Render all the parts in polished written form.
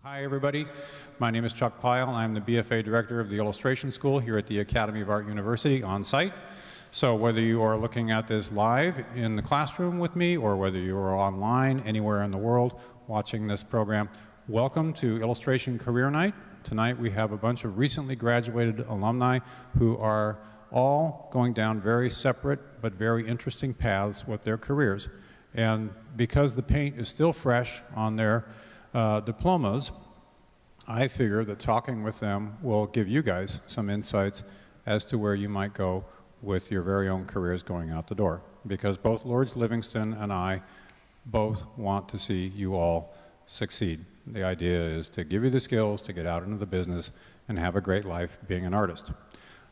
Hi everybody, my name is Chuck Pyle. I'm the BFA Director of the Illustration School here at the Academy of Art University on site. So whether you are looking at this live in the classroom with me or whether you are online anywhere in the world watching this program, welcome to Illustration Career Night. Tonight we have a bunch of recently graduated alumni who are all going down very separate but very interesting paths with their careers. And because the paint is still fresh on their diplomas, I figure that talking with them will give you guys some insights as to where you might go with your very own careers going out the door. Because both Lourdes Livingston and I both want to see you all succeed. The idea is to give you the skills to get out into the business and have a great life being an artist.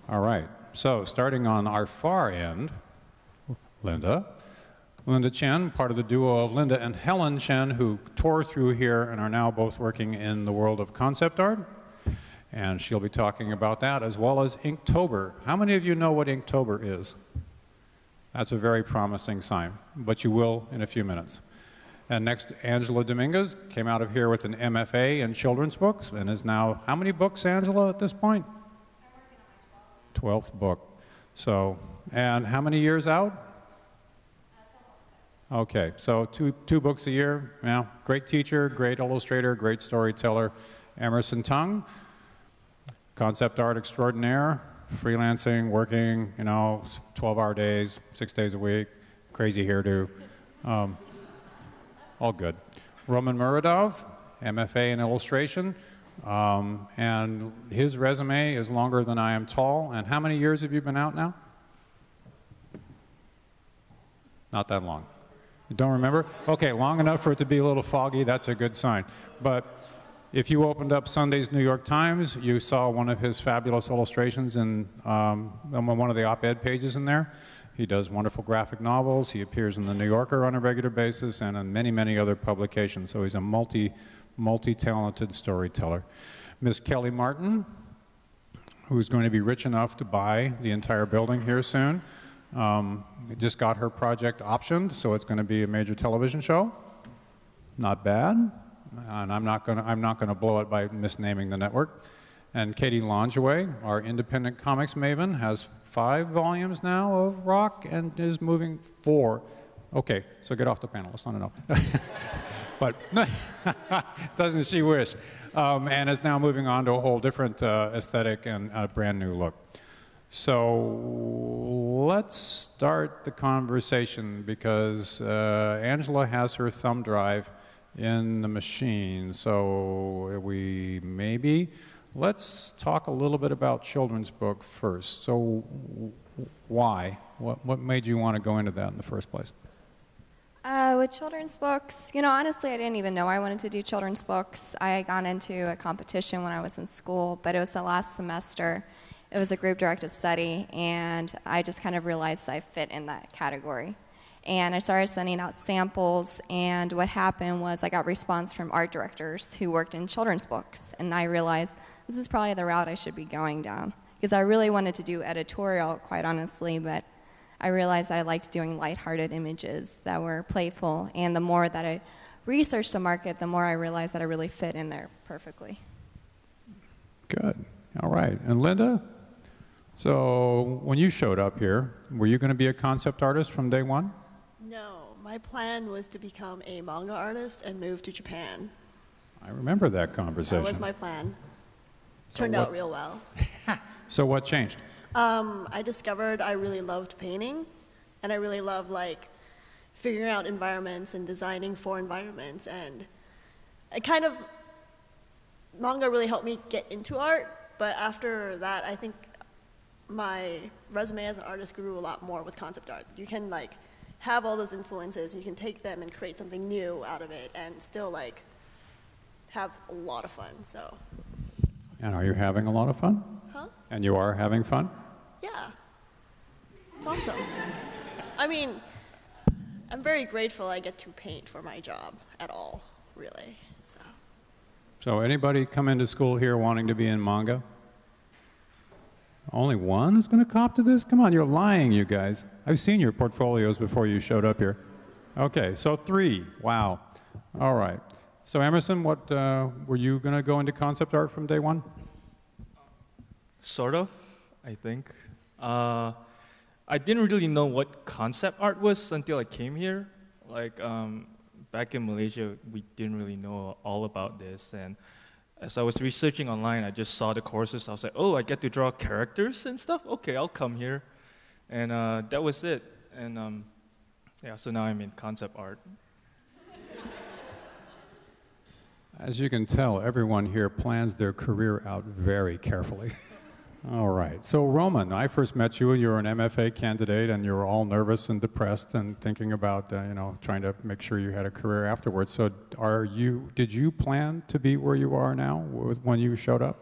All right, so starting on our far end, Linda Chen, part of the duo of Linda and Helen Chen, who tore through here and are now both working in the world of concept art. And she'll be talking about that, as well as Inktober. How many of you know what Inktober is? That's a very promising sign, but you will in a few minutes. And next, Angela Dominguez came out of here with an MFA in children's books and is now, how many books, Angela, at this point? I'm working on my 12th book. So, and how many years out? Okay, so two books a year. Yeah, great teacher, great illustrator, great storyteller. Emerson Tung, concept art extraordinaire, freelancing, working, 12-hour days, 6 days a week, crazy hairdo, all good. Roman Muradov, MFA in illustration, and his resume is longer than I am tall. And how many years have you been out now? Not that long. You don't remember? Okay, long enough for it to be a little foggy. That's a good sign. But if you opened up Sunday's New York Times, you saw one of his fabulous illustrations in one of the op-ed pages in there. He does wonderful graphic novels. He appears in the New Yorker on a regular basis and in many, many other publications. So he's a multi-talented storyteller. Miss Kelly Martin, who's going to be rich enough to buy the entire building here soon. Just got her project optioned, so it's going to be a major television show. Not bad, and I'm not going to blow it by misnaming the network. And Katie Langeway, our independent comics maven, has 5 volumes now of rock and is moving 4. Okay, so get off the panel. Let's not enough. But doesn't she wish? And is now moving on to a whole different aesthetic and a brand new look. So let's start the conversation because Angela has her thumb drive in the machine. So let's talk a little bit about children's book first. So why? What made you want to go into that in the first place? With children's books, honestly, I didn't even know I wanted to do children's books. I got into a competition when I was in school, but it was the last semester. It was a group-directed study, and I just kind of realized I fit in that category. And I started sending out samples, and what happened was I got response from art directors who worked in children's books, and I realized this is probably the route I should be going down. Because I really wanted to do editorial, quite honestly, but I realized that I liked doing lighthearted images that were playful, and the more that I researched the market, the more I realized that I really fit in there perfectly. Good. All right. And Linda? So when you showed up here, were you going to be a concept artist from day one? No, my plan was to become a manga artist and move to Japan. I remember that conversation. That was my plan. Turned out real well. So what changed? I discovered I really loved painting, and I really loved figuring out environments and designing for environments, and manga really helped me get into art, but after that I think my resume as an artist grew a lot more with concept art. You can have all those influences, and you can take them and create something new out of it and still have a lot of fun. So. And are you having a lot of fun? Huh? And you are having fun? Yeah. It's awesome. I mean, I'm very grateful I get to paint for my job at all, really. So anybody come into school here wanting to be in manga? Only one is going to cop to this? Come on, you're lying, you guys. I've seen your portfolios before you showed up here. Okay, so 3. Wow. All right. So Emerson, what were you going to go into concept art from day one? Sort of, I think. I didn't really know what concept art was until I came here. Like back in Malaysia, we didn't really know all about this. And as I was researching online, I just saw the courses. I was like, oh, I get to draw characters and stuff? Okay, I'll come here. And that was it. And yeah, so now I'm in concept art. As you can tell, everyone here plans their career out very carefully. All right. So Roman, I first met you and you were an MFA candidate and you were all nervous and depressed and thinking about, trying to make sure you had a career afterwards. So did you plan to be where you are now when you showed up?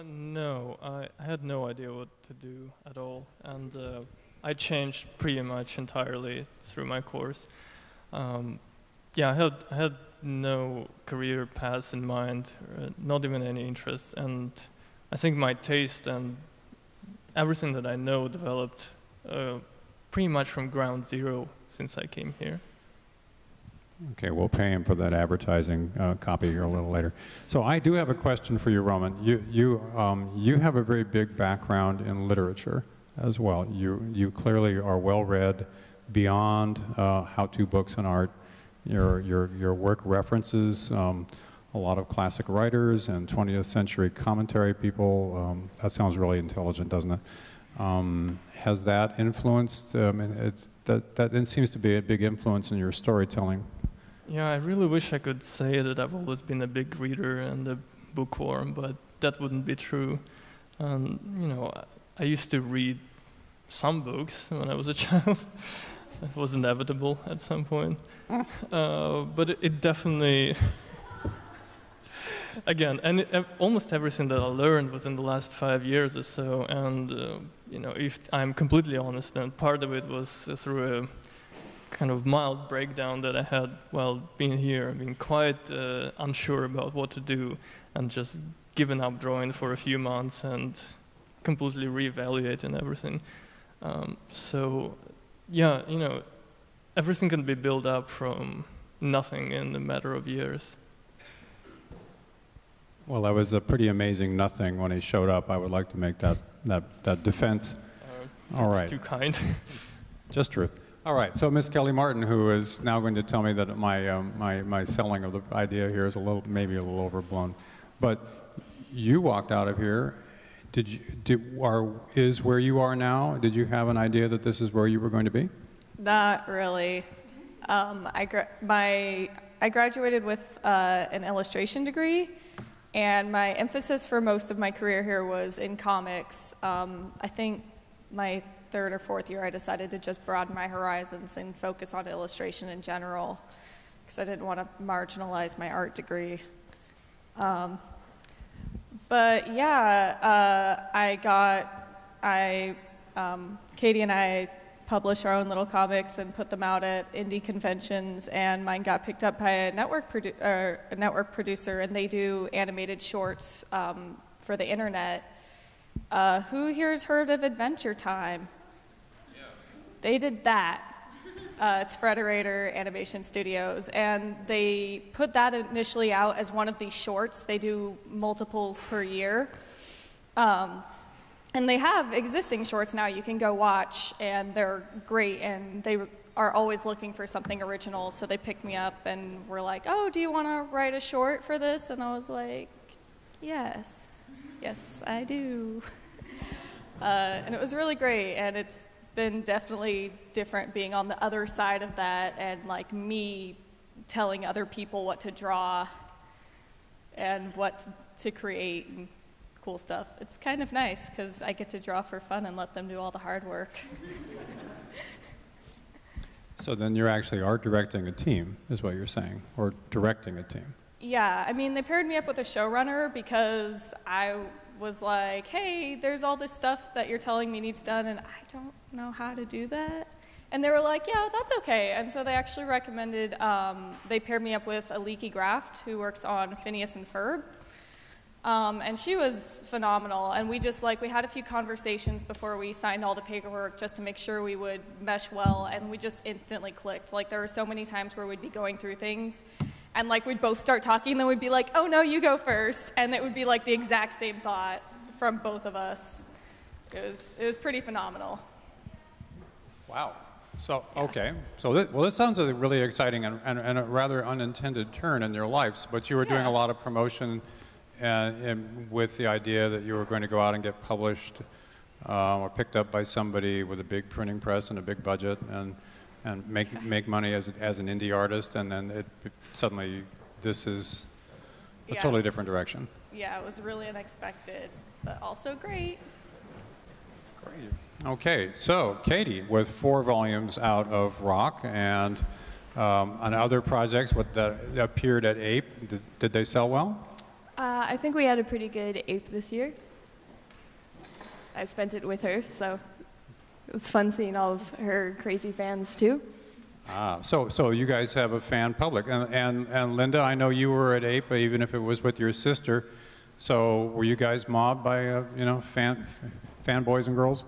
No, I had no idea what to do at all. And I changed pretty much entirely through my course. Yeah, I had no career paths in mind, not even any interest. And I think my taste and everything that I know developed pretty much from ground zero since I came here. Okay, we'll pay him for that advertising copy here a little later. So I do have a question for you, Roman. You have a very big background in literature as well. You clearly are well read beyond how-to books and art. Your work references a lot of classic writers and 20th century commentary people. That sounds really intelligent, doesn't it? Has that influenced, that seems to be a big influence in your storytelling. Yeah, I really wish I could say that I've always been a big reader and a bookworm, but that wouldn't be true. I used to read some books when I was a child. It was inevitable at some point. But it definitely... Again, and almost everything that I learned within the last 5 years or so, and if I'm completely honest, then part of it was through a kind of mild breakdown that I had while being here, being quite unsure about what to do, and just giving up drawing for a few months and completely reevaluating everything. Everything can be built up from nothing in a matter of years. Well, that was a pretty amazing nothing when he showed up. I would like to make that defense. All right. Too kind. Just truth. All right. So Miss Kelly Martin, who is now going to tell me that my selling of the idea here is maybe a little overblown, but you walked out of here. Is where you are now? Did you have an idea that this is where you were going to be? Not really. I graduated with an illustration degree. And my emphasis for most of my career here was in comics. I think my third or fourth year I decided to just broaden my horizons and focus on illustration in general because I didn't want to marginalize my art degree. But yeah, Katie and I publish our own little comics and put them out at indie conventions, and mine got picked up by a network producer, and they do animated shorts for the internet. Who here has heard of Adventure Time? Yeah. They did that. It's Frederator Animation Studios, and they put that initially out as one of these shorts. They do multiples per year. And they have existing shorts now you can go watch, and they're great, and they are always looking for something original, so they picked me up and were like, oh, do you want to write a short for this? And I was like, yes, I do. And it was really great, and it's been definitely different being on the other side of that and like me telling other people what to draw and what to create and cool stuff. It's kind of nice because I get to draw for fun and let them do all the hard work. So then you're actually art directing a team, is what you're saying, or directing a team. Yeah, I mean, they paired me up with a showrunner because I was like, hey, there's all this stuff that you're telling me needs done, and I don't know how to do that. And they were like, yeah, that's okay. And so they actually recommended, they paired me up with a Leaky Graft who works on Phineas and Ferb. And she was phenomenal, and we had a few conversations before we signed all the paperwork just to make sure we would mesh well, and we just instantly clicked. Like, there were so many times where we'd be going through things, And like we'd both start talking, then we'd be like, oh no, you go first. And it would be like the exact same thought from both of us. It was pretty phenomenal. Wow. So, okay. So, this sounds like a really exciting and a rather unintended turn in your lives, but you were doing a lot of promotion and with the idea that you were going to go out and get published or picked up by somebody with a big printing press and a big budget and make money as an indie artist, and then suddenly this is a totally different direction. Yeah, it was really unexpected, but also great. Great. Okay, so Katie, with 4 volumes out of Rock and on other projects that appeared at APE, did they sell well? I think we had a pretty good APE this year. I spent it with her, so it was fun seeing all of her crazy fans too. So you guys have a fan public, and Linda, I know you were at APE, even if it was with your sister. So were you guys mobbed by fanboys and girls?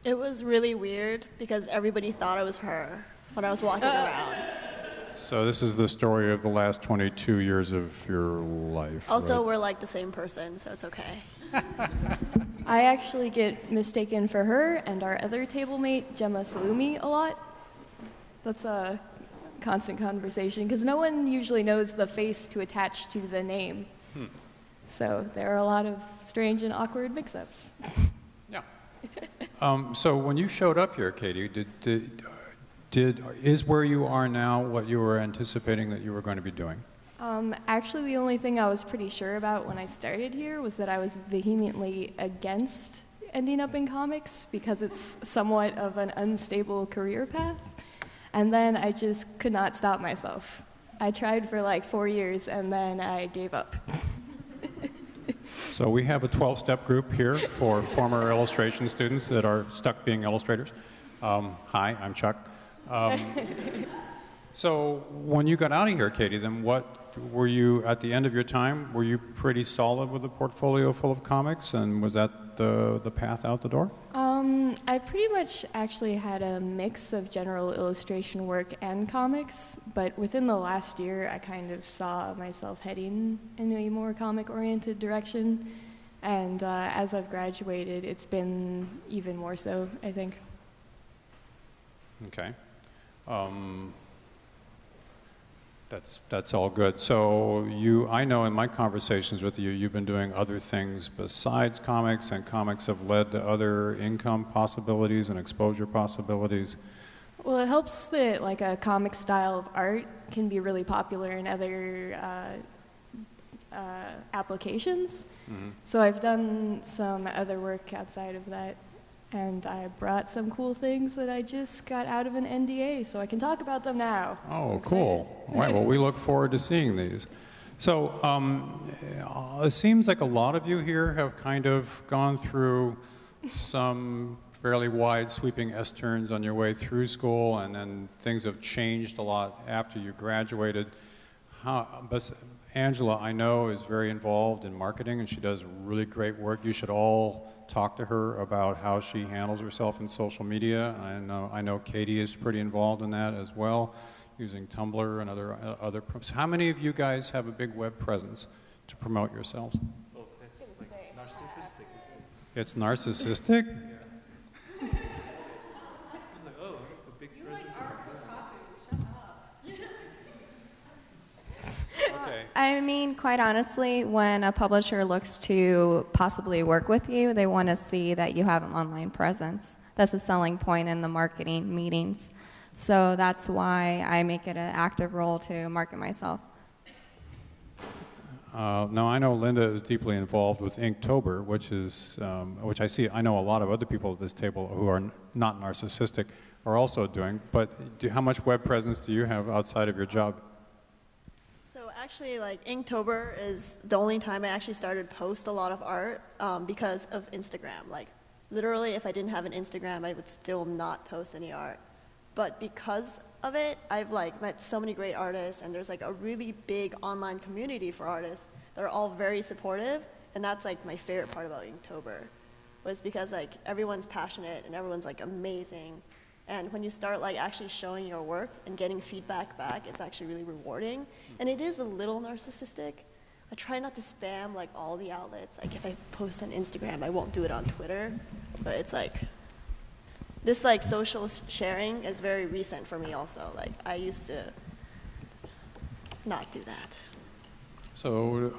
It was really weird because everybody thought I was her when I was walking around. So this is the story of the last 22 years of your life. Also, right? we're like the same person, so it's okay. I actually get mistaken for her and our other table mate, Gemma Salumi, a lot. That's a constant conversation because no one usually knows the face to attach to the name. So there are a lot of strange and awkward mix-ups. Yeah. So when you showed up here, Katie, is where you are now what you were anticipating that you were going to be doing? Actually, the only thing I was pretty sure about when I started here was that I was vehemently against ending up in comics because it's somewhat of an unstable career path. And then I just could not stop myself. I tried for like 4 years and then I gave up. So we have a 12-step group here for former illustration students that are stuck being illustrators. Hi, I'm Chuck. So when you got out of here, Katie, then what were you, at the end of your time, were you pretty solid with a portfolio full of comics, and was that the path out the door? I pretty much actually had a mix of general illustration work and comics, but within the last year, I kind of saw myself heading in a more comic-oriented direction, and as I've graduated, it's been even more so, I think. Okay. That's all good. So I know in my conversations with you, you've been doing other things besides comics, and comics have led to other income possibilities and exposure possibilities. Well, it helps that like a comic style of art can be really popular in other applications. Mm-hmm. So I've done some other work outside of that. And I brought some cool things that I just got out of an NDA, so I can talk about them now. Oh, cool. All right, well, we look forward to seeing these. So it seems like a lot of you here have kind of gone through some fairly wide sweeping S-turns on your way through school, and then things have changed a lot after you graduated. But Angela, I know, is very involved in marketing, and she does really great work. You should all talk to her about how she handles herself in social media. I know Katie is pretty involved in that as well, using Tumblr and other. How many of you guys have a big web presence to promote yourselves? Oh, that's like narcissistic. It's narcissistic? Like, oh, a big presence. Okay. I mean, quite honestly, when a publisher looks to possibly work with you, they want to see that you have an online presence. That's a selling point in the marketing meetings. So that's why I make it an active role to market myself. Now, I know Linda is deeply involved with Inktober, which I know a lot of other people at this table who are not narcissistic are also doing. But how much web presence do you have outside of your job? So actually, like, Inktober is the only time I actually started post a lot of art because of Instagram. Like, literally, if I didn't have an Instagram, I would still not post any art. But because of it, I've like met so many great artists, and there's like a really big online community for artists that are all very supportive, and that's like my favorite part about Inktober, was because like everyone's passionate and everyone's like amazing, And when you start like actually showing your work and getting feedback back, it's actually really rewarding. And it is a little narcissistic. I try not to spam like all the outlets. Like if I post on Instagram, I won't do it on Twitter. But it's like, this like social sharing is very recent for me also. Like I used to not do that. So,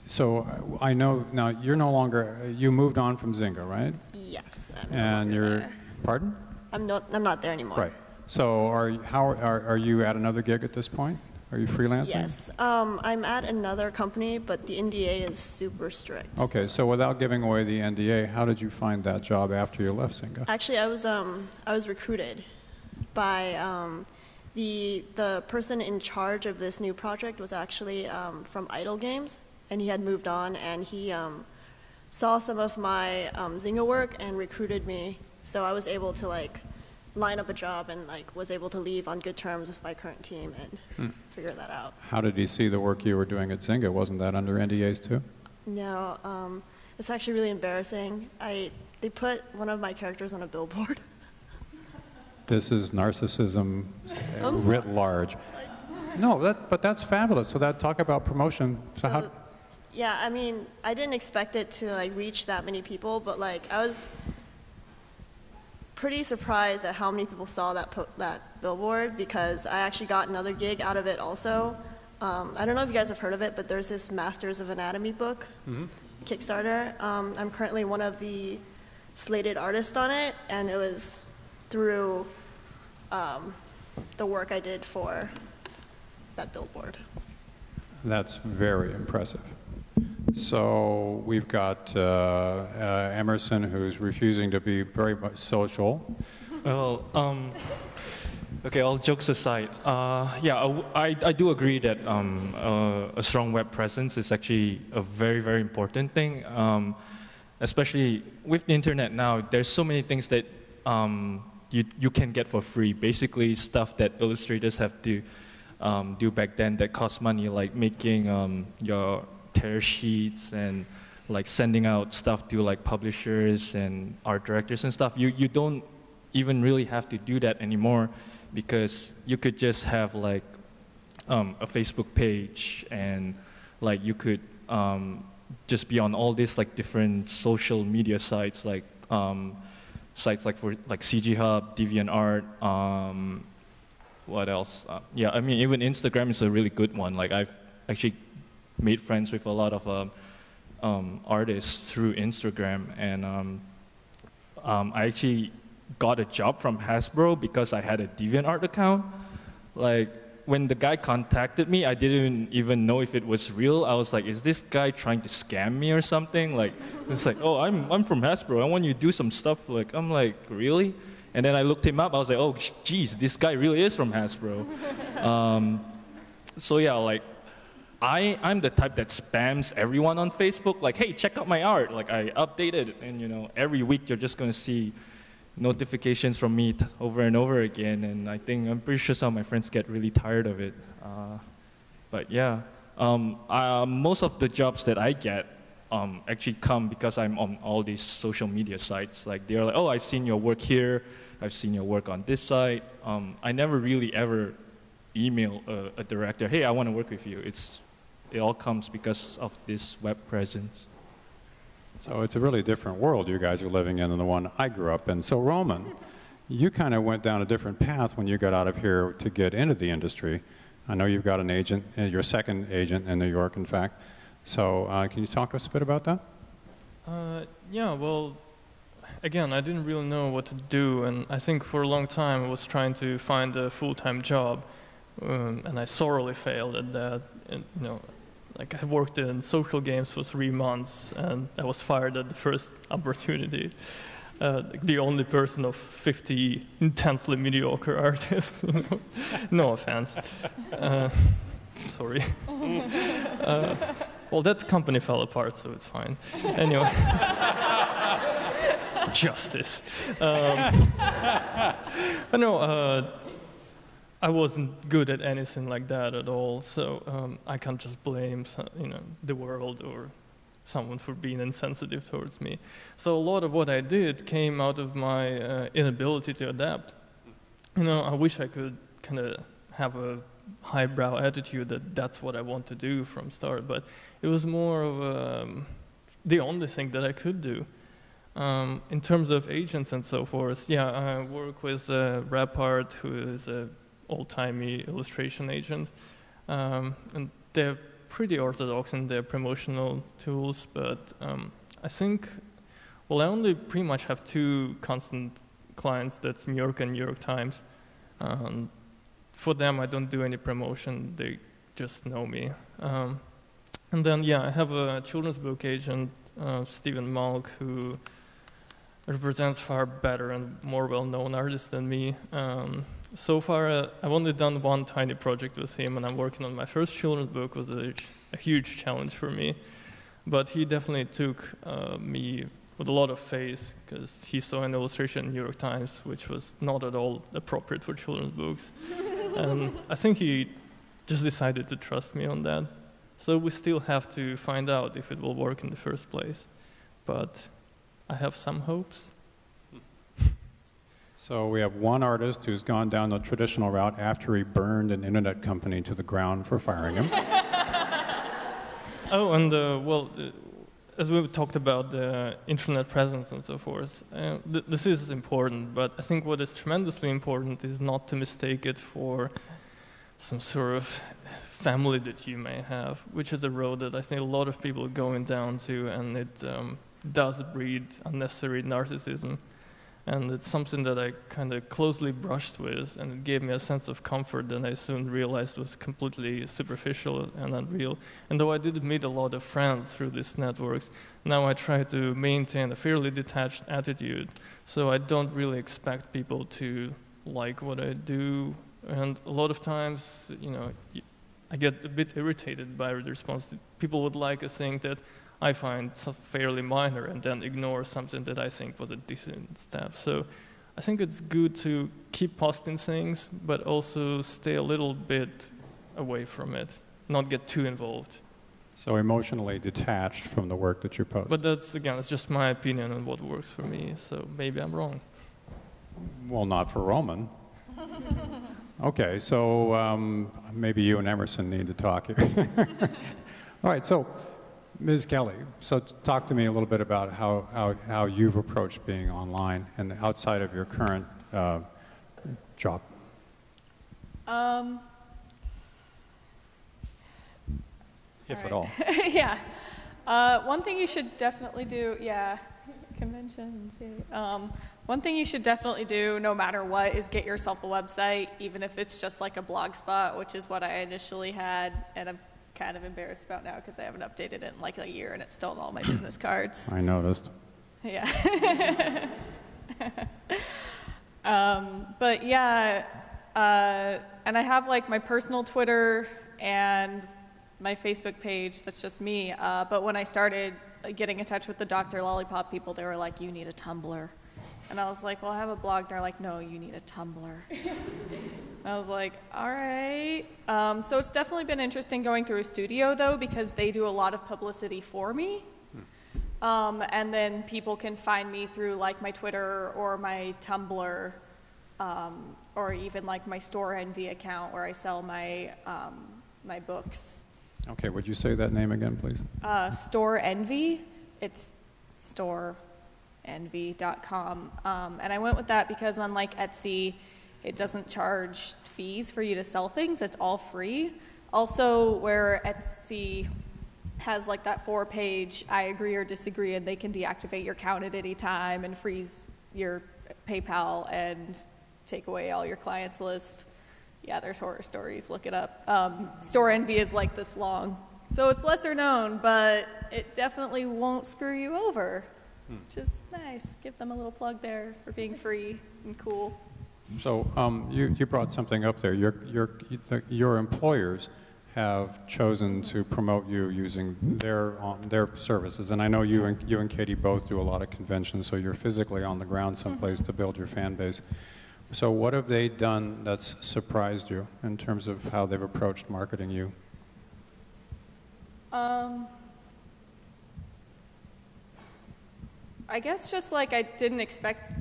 so I know now you're no longer, you moved on from Zynga, right? Yes. I'm no And longer you're, there. pardon? I'm not there anymore. Right. So are you at another gig at this point? Are you freelancing? Yes. I'm at another company, but the NDA is super strict. Okay, so without giving away the NDA, how did you find that job after you left Zynga? Actually, I was recruited by the person in charge of this new project was actually from Idle Games, and he had moved on, and he saw some of my Zynga work and recruited me. So I was able to like line up a job and like was able to leave on good terms with my current team and figure that out. How did he see the work you were doing at Zynga? Wasn't that under NDAs too? No, it's actually really embarrassing. They put one of my characters on a billboard. This is narcissism writ large. No, but that's fabulous. So talk about promotion. So how? Yeah, I mean, I didn't expect it to like reach that many people, but like I was pretty surprised at how many people saw that billboard because I actually got another gig out of it also. I don't know if you guys have heard of it, but there's this Masters of Anatomy book, Kickstarter. I'm currently one of the slated artists on it, and it was through the work I did for that billboard. That's very impressive. So we've got Emerson, who's refusing to be very much social. Well, okay, all jokes aside, yeah, I do agree that a strong web presence is actually a very, very important thing. Especially with the internet now, there's so many things that you can get for free. Basically, stuff that illustrators have to do back then that cost money, like making your tear sheets and like sending out stuff to like publishers and art directors and stuff. You don't even really have to do that anymore because you could just have like a Facebook page and like you could just be on all these like different social media sites like sites like for like CG Hub, DeviantArt, what else? Yeah, I mean even Instagram is a really good one. Like I've actually made friends with a lot of artists through Instagram, and I actually got a job from Hasbro because I had a DeviantArt account. Like when the guy contacted me, I didn't even know if it was real. I was like, is this guy trying to scam me or something? Like it's like, oh, I'm from Hasbro. I want you to do some stuff. Like I'm like, really? And then I looked him up. I was like, oh, geez, this guy really is from Hasbro. So yeah, like. I'm the type that spams everyone on Facebook, like, hey, check out my art. Like, I update it, and, you know, every week you're just going to see notifications from me over and over again, and I'm pretty sure some of my friends get really tired of it. But yeah, most of the jobs that I get actually come because I'm on all these social media sites. Like, they're like, oh, I've seen your work here, I've seen your work on this site. I never really ever email a director, hey, I want to work with you. It all comes because of this web presence. So it's a really different world you guys are living in than the one I grew up in. So Roman, you kind of went down a different path when you got out of here to get into the industry. I know you've got an agent, your second agent in New York, in fact. So can you talk to us a bit about that? Yeah, well, again, I didn't really know what to do, and I think for a long time I was trying to find a full-time job, and I sorely failed at that. And, you know, like I worked in social games for 3 months, and I was fired at the first opportunity. The only person of 50 intensely mediocre artists. You know? No offense. Sorry. Well, that company fell apart, so it's fine. Anyway. Justice. But no, I wasn't good at anything like that at all, so I can't just blame the world or someone for being insensitive towards me. So a lot of what I did came out of my inability to adapt. You know, I wish I could kind of have a highbrow attitude that that's what I want to do from start, but it was more of the only thing that I could do. In terms of agents and so forth, yeah, I work with Rapart, who is an old-timey illustration agent, and they're pretty orthodox in their promotional tools, but I think, well, I only pretty much have two constant clients, that's New York and New York Times. For them, I don't do any promotion, they just know me. And then, yeah, I have a children's book agent, Stephen Malk, who represents far better and more well-known artists than me. So far, I've only done one tiny project with him, and I'm working on my first children's book. Was a huge challenge for me. But he definitely took me with a lot of faith, because he saw an illustration in New York Times, which was not at all appropriate for children's books. And I think he just decided to trust me on that. So we still have to find out if it will work in the first place. But I have some hopes. So we have one artist who's gone down the traditional route after he burned an internet company to the ground for firing him. Oh, and as we talked about the internet presence and so forth, this is important, but I think what is tremendously important is not to mistake it for some sort of family that you may have, which is a road that I think a lot of people are going down to, and it does breed unnecessary narcissism. And it's something that I kind of closely brushed with, and it gave me a sense of comfort that I soon realized was completely superficial and unreal. And though I did meet a lot of friends through these networks, now I try to maintain a fairly detached attitude. So I don't really expect people to like what I do. And a lot of times, you know, I get a bit irritated by the response. People would like a thing that I find fairly minor, and then ignore something that I think was a decent step. So I think it's good to keep posting things, but also stay a little bit away from it, not get too involved. So emotionally detached from the work that you post. But that's, again, it's just my opinion on what works for me, so maybe I'm wrong. Well, not for Roman. Okay, so maybe you and Emerson need to talk here. All right, so Ms. Kelly, so talk to me a little bit about how you've approached being online and outside of your current job. If at all. Yeah. One thing you should definitely do, conventions. Yeah. One thing you should definitely do, no matter what, is get yourself a website, even if it's just like a blog spot, which is what I initially had, and I'm kind of embarrassed about now because I haven't updated it in like a year, and it's still on all my business cards. I noticed. Yeah. But yeah, and I have like my personal Twitter and my Facebook page that's just me. But when I started getting in touch with the Dr. Lollipop people, they were like, you need a Tumblr. And I was like, well, I have a blog. They're like, no, you need a Tumblr. I was like, all right. So it's definitely been interesting going through a studio, though, because they do a lot of publicity for me. And then people can find me through like my Twitter or my Tumblr, or even like my Store Envy account where I sell my my books. Okay, would you say that name again, please? Store Envy. It's storeenvy.com. And I went with that because unlike Etsy, it doesn't charge fees for you to sell things. It's all free. Also, where Etsy has like that 4-page I agree or disagree, and they can deactivate your account at any time and freeze your PayPal and take away all your clients list. Yeah, there's horror stories. Look it up. Store Envy is like this long. So it's lesser known, but it definitely won't screw you over, which is nice. Give them a little plug there for being free and cool. So you brought something up there. Your employers have chosen to promote you using their services, and I know you and Katie both do a lot of conventions, so you're physically on the ground someplace to build your fan base. So what have they done that's surprised you in terms of how they've approached marketing you? I guess just like I didn't expect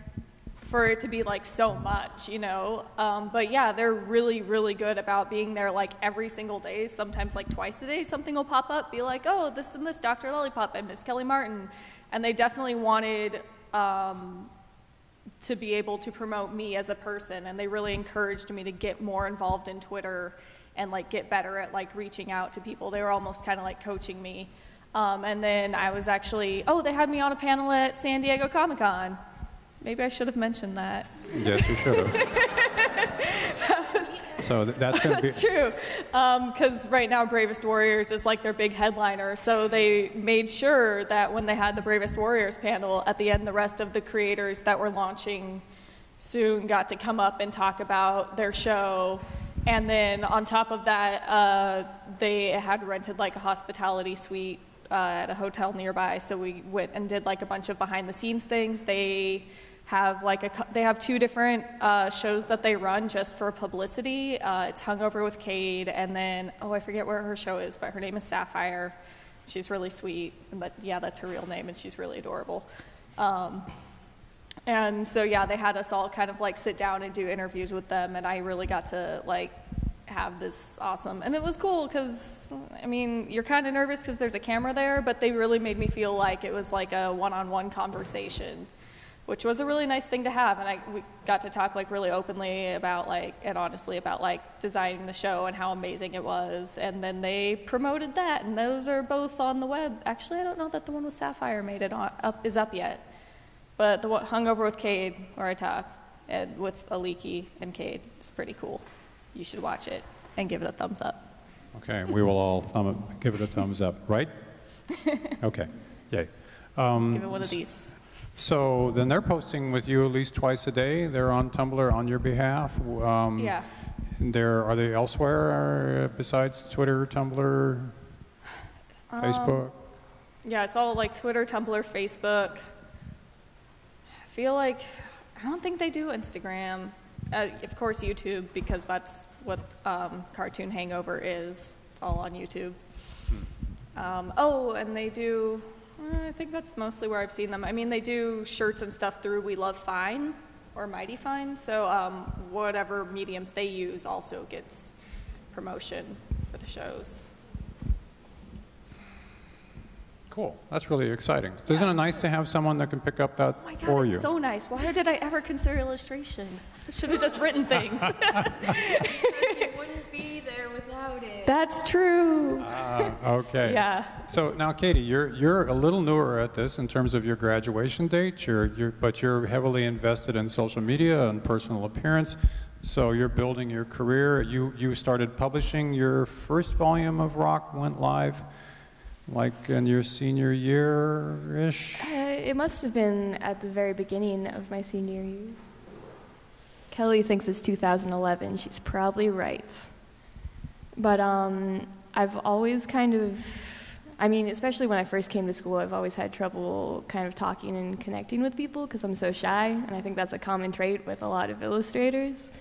for it to be like so much, you know. But yeah, they're really, really good about being there like every single day, sometimes like twice a day. Something will pop up, be like, oh, this and this, Dr. Lollipop and Miss Kelly Martin. And they definitely wanted to be able to promote me as a person, and they really encouraged me to get more involved in Twitter and like get better at like reaching out to people. They were almost kind of like coaching me. And then I was actually, they had me on a panel at San Diego Comic-Con. Maybe I should have mentioned that. Yes, you should have. So that's going to be... That's true, because right now Bravest Warriors is like their big headliner, so they made sure that when they had the Bravest Warriors panel, at the end the rest of the creators that were launching soon got to come up and talk about their show. And then on top of that, they had rented like a hospitality suite at a hotel nearby, so we went and did like a bunch of behind the scenes things. They have they have 2 different shows that they run just for publicity. It's Hungover with Cade, and then I forget where her show is, but her name is Sapphire. She's really sweet, but yeah, that's her real name, and she's really adorable. And so yeah, they had us all kind of like sit down and do interviews with them, and I really got to like have this awesome, and it was cool because I mean you're kind of nervous because there's a camera there, but they really made me feel like it was like a one-on-one conversation, which was a really nice thing to have. And we got to talk like really openly about like, and honestly about like designing the show and how amazing it was. And then they promoted that, and those are both on the web. Actually, I don't know that the one with Sapphire is up yet, but the one Hungover with Cade, where I talk with Aliki and Cade, is pretty cool. You should watch it and give it a thumbs up. Okay, we will all give it a thumbs up, right? Okay, yay. Give it one of these. So then they're posting with you at least twice a day. They're on Tumblr on your behalf. Yeah. Are they elsewhere besides Twitter, Tumblr, Facebook? Yeah, it's all like Twitter, Tumblr, Facebook. I feel like, I don't think they do Instagram. Of course, YouTube, because that's what Cartoon Hangover is. It's all on YouTube. And they do, I think that's mostly where I've seen them. I mean, they do shirts and stuff through We Love Fine or Mighty Fine, so whatever mediums they use also gets promotion for the shows. Cool. That's really exciting. So isn't it nice to have someone that can pick up that for you? It's so nice. Why did I ever consider illustration? I should have just written things. You wouldn't be there without it. That's true. Okay. Yeah. So now, Katie, you're a little newer at this in terms of your graduation date. But you're heavily invested in social media and personal appearance. So you're building your career. You started publishing your first volume of Rock, went live like in your senior year-ish? It must have been at the very beginning of my senior year. Kelly thinks it's 2011. She's probably right. But I've always especially when I first came to school, I've always had trouble kind of talking and connecting with people because I'm so shy, and I think that's a common trait with a lot of illustrators.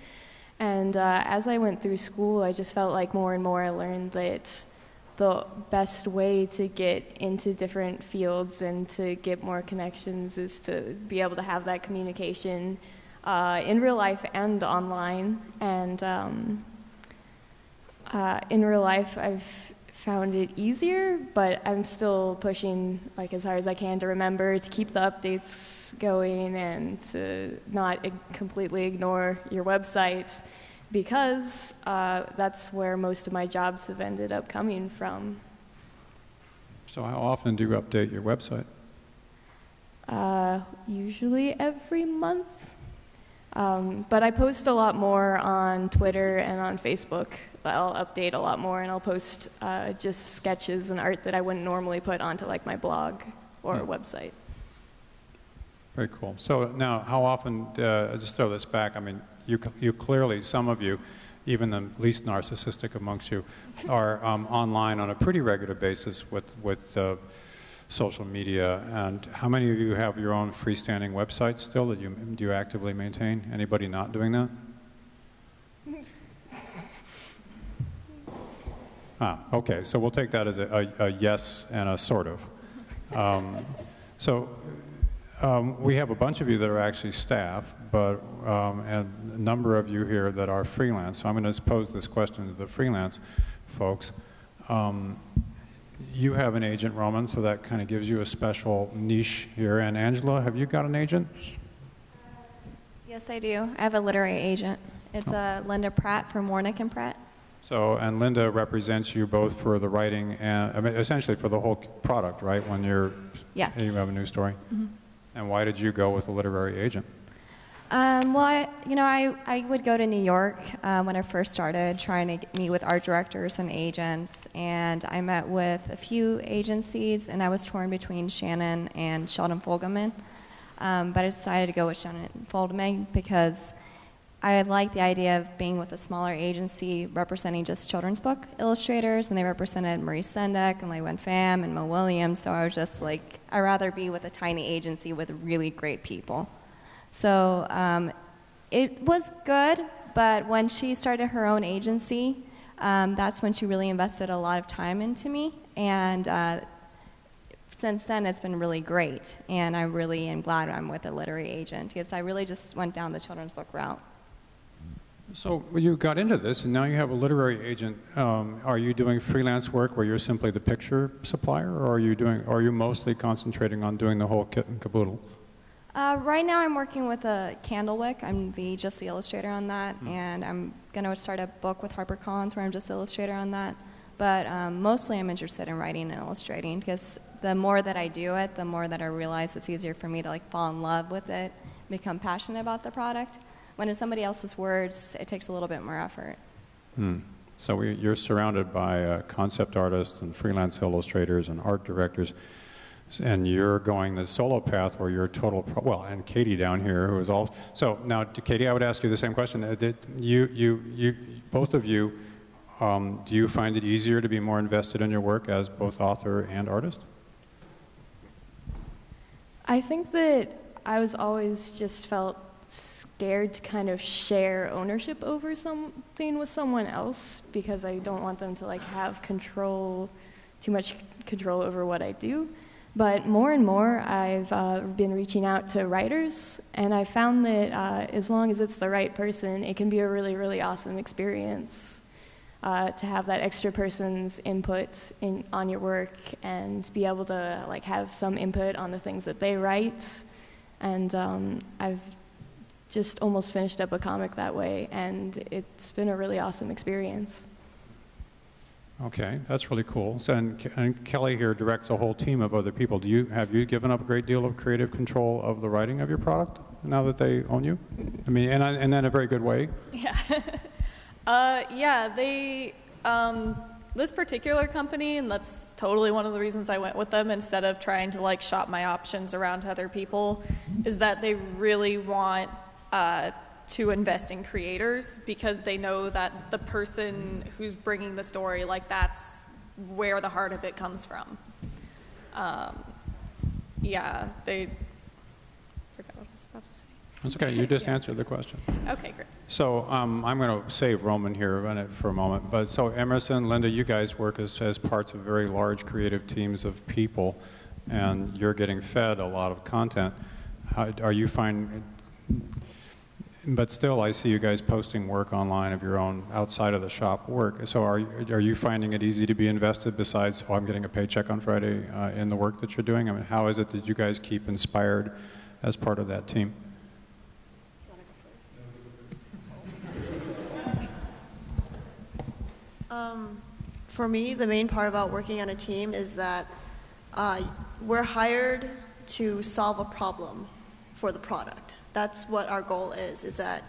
And as I went through school, I just felt like more and more I learned that the best way to get into different fields and to get more connections is to be able to have that communication in real life and online. And in real life, I've found it easier, but I'm still pushing like as hard as I can to remember to keep the updates going and to not completely ignore your websites, because that's where most of my jobs have ended up coming from. So how often do you update your website? Usually every month. But I post a lot more on Twitter and on Facebook. I'll update a lot more, and I'll post just sketches and art that I wouldn't normally put onto like my blog or website. Very cool. So now, how often, just throw this back, I mean, you clearly, some of you, even the least narcissistic amongst you, are online on a pretty regular basis with social media. And how many of you have your own freestanding website still that do you actively maintain? Anybody not doing that? Okay, so we'll take that as a yes and a sort of. So We have a bunch of you that are actually staff, but and a number of you here that are freelance. So I'm going to pose this question to the freelance folks. You have an agent, Roman, so that kind of gives you a special niche here. And Angela, have you got an agent? Yes, I do. I have a literary agent. It's Linda Pratt from Warnick and Pratt. So, and Linda represents you both for the writing and, I mean, essentially for the whole product, right? When you're, yes, you have a news story. Mm-hmm. And why did you go with a literary agent? Well, I would go to New York when I first started, trying to meet with art directors and agents, and I met with a few agencies, and I was torn between Shannon and Sheldon Folgeman, but I decided to go with Shannon Folgeman because I like the idea of being with a smaller agency representing just children's book illustrators, and they represented Marie Sendek and Lei Wen Pham and Mo Williams, so I was just like, I'd rather be with a tiny agency with really great people. So it was good, but when she started her own agency, that's when she really invested a lot of time into me, and since then it's been really great, and I really am glad I'm with a literary agent because I really just went down the children's book route. So you got into this, and now you have a literary agent. Are you doing freelance work where you're simply the picture supplier, or are you mostly concentrating on doing the whole kit and caboodle? Right now I'm working with a Candlewick. I'm just the illustrator on that, and I'm going to start a book with HarperCollins where I'm just the illustrator on that. But mostly I'm interested in writing and illustrating because the more that I do it, the more that I realize it's easier for me to like fall in love with it, become passionate about the product. When it's somebody else's words, it takes a little bit more effort. So you're surrounded by concept artists and freelance illustrators and art directors, and you're going the solo path where you're total, well, and Katie down here, who is all, so now, Katie, I would ask you the same question. Both of you, do you find it easier to be more invested in your work as both author and artist? I think that I was always just felt scared to kind of share ownership over something with someone else because I don't want them to like have too much control over what I do. But more and more, I've been reaching out to writers, and I found that as long as it's the right person, it can be a really, really awesome experience to have that extra person's input on your work and be able to like have some input on the things that they write. And I've just almost finished up a comic that way, and it's been a really awesome experience. Okay, that's really cool. So, and Kelly here directs a whole team of other people. Have you given up a great deal of creative control of the writing of your product now that they own you? I mean, and in a very good way. Yeah. Yeah, they, this particular company, and that's totally one of the reasons I went with them instead of trying to like shop my options around to other people, is that they really want to invest in creators because they know that the person who's bringing the story, like that's where the heart of it comes from. Yeah, I forgot what I was about to say. That's okay, you just answered the question. Okay, great. So I'm going to save Roman here for a moment. But so Emerson, Linda, you guys work as parts of very large creative teams of people, and you're getting fed a lot of content. How are you finding? But still, I see you guys posting work online of your own outside of the shop work. So are you finding it easy to be invested besides, oh, I'm getting a paycheck on Friday in the work that you're doing? I mean, how is it that you guys keep inspired as part of that team? For me, the main part about working on a team is that we're hired to solve a problem for the product. That's what our goal is that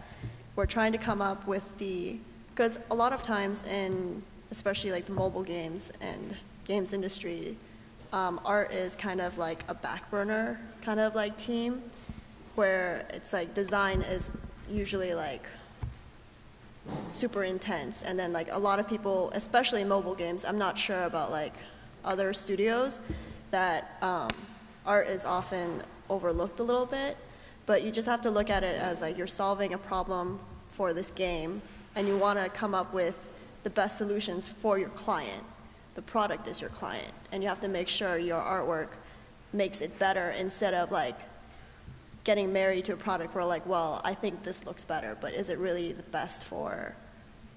we're trying to come up with because a lot of times in, especially like the mobile games and games industry, art is kind of like a back burner kind of like team where it's like design is usually like super intense, and then like a lot of people, especially in mobile games, I'm not sure about like other studios, that art is often overlooked a little bit. But you just have to look at it as like you're solving a problem for this game, and you want to come up with the best solutions for your client. The product is your client, and you have to make sure your artwork makes it better instead of like getting married to a product where like, well, I think this looks better, but is it really the best for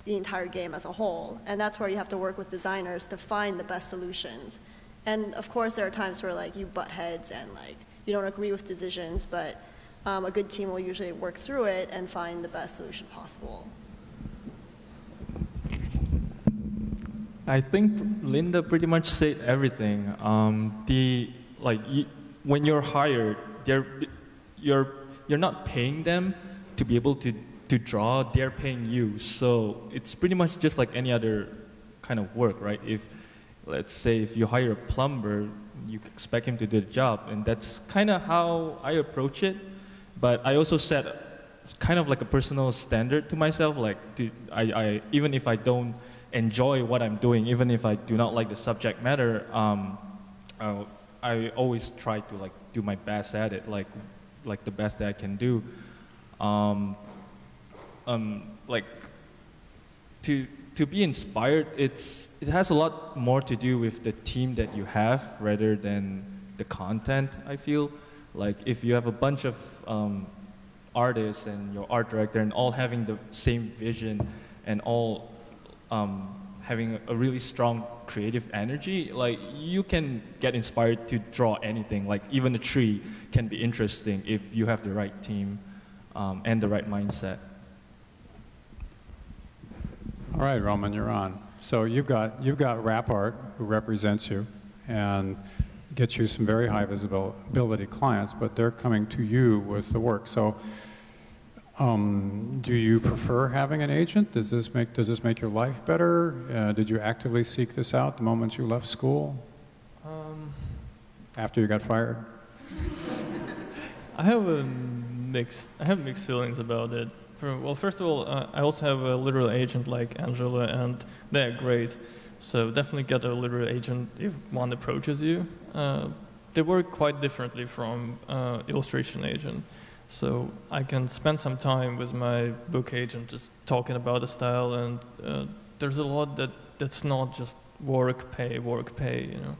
the entire game as a whole? And that's where you have to work with designers to find the best solutions. And of course, there are times where like you butt heads and like you don't agree with decisions, but a good team will usually work through it and find the best solution possible. I think Linda pretty much said everything. When you're hired, you're not paying them to be able to draw. They're paying you, so it's pretty much just like any other kind of work, right? Let's say if you hire a plumber, you expect him to do the job, and that's kind of how I approach it. But I also set kind of like a personal standard to myself, like I even if I don't enjoy what I'm doing, even if I do not like the subject matter, I always try to like do my best at it, like the best that I can do. Like to be inspired, it has a lot more to do with the team that you have rather than the content. I feel like if you have a bunch of artists and your art director and all having the same vision and all having a really strong creative energy, like you can get inspired to draw anything. Like even a tree can be interesting if you have the right team and the right mindset. All right, Roman, you're on. So you've got Rap Art, who represents you and gets you some very high visibility clients, but they're coming to you with the work. So do you prefer having an agent? Does this make your life better? Did you actively seek this out the moment you left school? After you got fired? I have mixed feelings about it. Well, first of all, I also have a literary agent like Angela, and they're great. So definitely get a literary agent if one approaches you. They work quite differently from illustration agent. So I can spend some time with my book agent just talking about the style, and there's a lot that's not just work, pay, you know.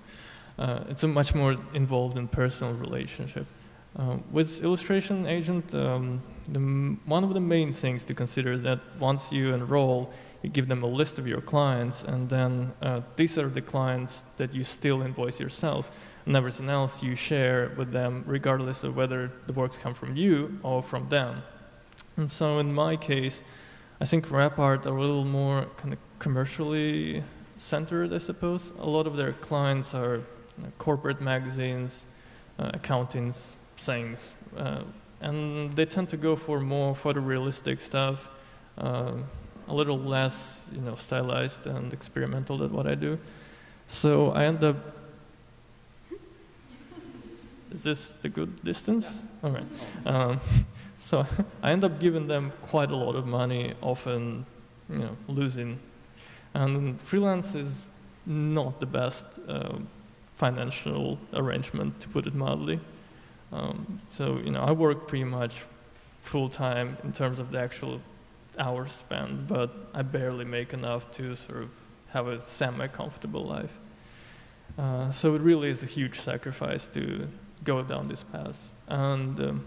It's a much more involved in personal relationship. With illustration agent, one of the main things to consider is that once you enroll, you give them a list of your clients, and then these are the clients that you still invoice yourself. And everything else you share with them, regardless of whether the works come from you or from them. And so in my case, I think rap art are a little more kind of commercially centered, I suppose. A lot of their clients are corporate magazines, accountants, things, and they tend to go for more photorealistic stuff, a little less, stylized and experimental than what I do. So I end up. Is this the good distance? All right. So I end up giving them quite a lot of money, often, losing. And freelance is not the best financial arrangement, to put it mildly. So I work pretty much full time in terms of the actual hours spent, but I barely make enough to sort of have a semi-comfortable life. So it really is a huge sacrifice to go down this path. And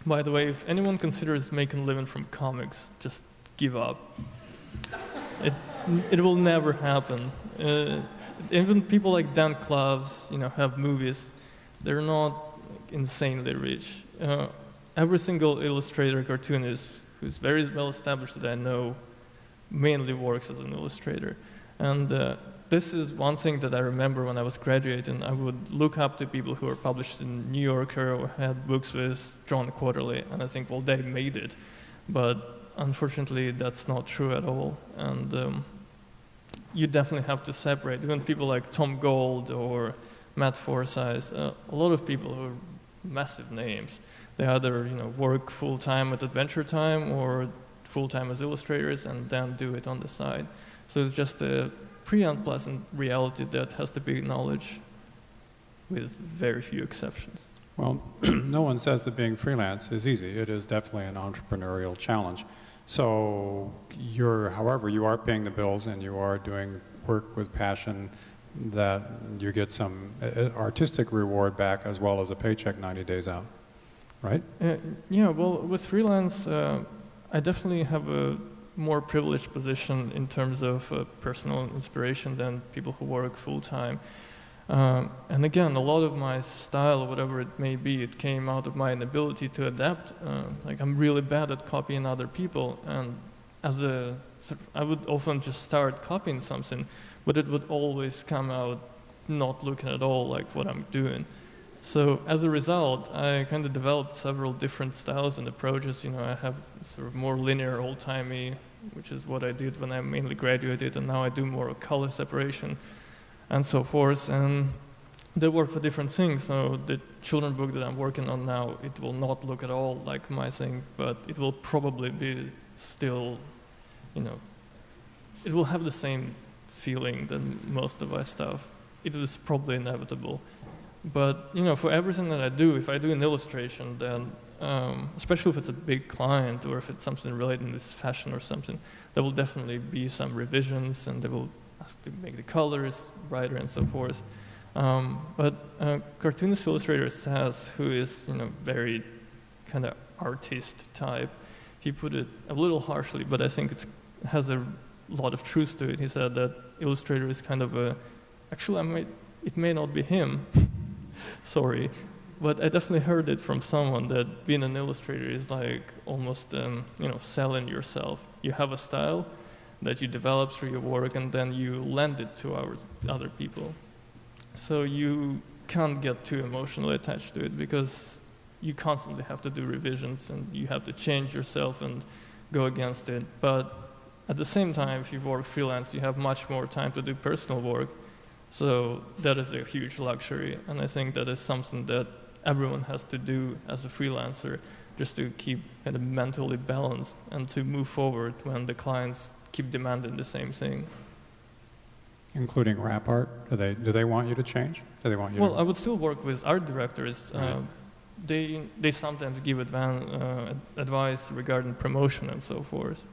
by the way, if anyone considers making a living from comics, just give up. It will never happen. Even people like Dan Cloves, have movies. They're not insanely rich. Every single illustrator, cartoonist who's very well established that I know mainly works as an illustrator. And this is one thing that I remember when I was graduating. I would look up to people who were published in New Yorker or had books with Drawn Quarterly, and I think, well, they made it. But unfortunately, that's not true at all. And you definitely have to separate. Even people like Tom Gold or Matt Forsyth, a lot of people who are massive names, they either work full-time at Adventure Time or full-time as illustrators and then do it on the side. So it's just a pretty unpleasant reality that has to be acknowledged with very few exceptions. Well, no one says that being freelance is easy. It is definitely an entrepreneurial challenge. So however, you are paying the bills and you are doing work with passion that you get some artistic reward back as well as a paycheck 90 days out. right? Yeah, well, with freelance, I definitely have a more privileged position in terms of personal inspiration than people who work full-time. And again, a lot of my style, whatever it may be, it came out of my inability to adapt. Like, I'm really bad at copying other people, and I would often just start copying something, but it would always come out not looking at all like what I'm doing. So as a result, I kind of developed several different styles and approaches. You know, I have sort of more linear, old-timey, which is what I did when I mainly graduated, and now I do more color separation and so forth. And they work for different things. So the children book that I'm working on now, it will not look at all like my thing, but it will probably be still, you know, it will have the same feeling than most of my stuff. It is probably inevitable. But, you know, for everything that I do, if I do an illustration, then, especially if it's a big client or if it's something related to fashion or something, there will definitely be some revisions, and they will ask to make the colors brighter and so forth. But cartoonist illustrator Saz, who is, you know, very kind of artist type, he put it a little harshly, but I think it has a lot of truth to it. He said that illustrator is kind of it may not be him, sorry, but I definitely heard it from someone that being an illustrator is like almost, you know, selling yourself. You have a style that you develop through your work, and then you lend it to other people. So you can't get too emotionally attached to it, because you constantly have to do revisions and you have to change yourself and go against it. But at the same time, if you work freelance, you have much more time to do personal work. So that is a huge luxury, and I think that is something that everyone has to do as a freelancer, just to keep kind of mentally balanced and to move forward when the clients keep demanding the same thing. Including rap art? Do they want you to change? Do they want you? Well, I would still work with art directors. Right. They sometimes give advice regarding promotion and so forth.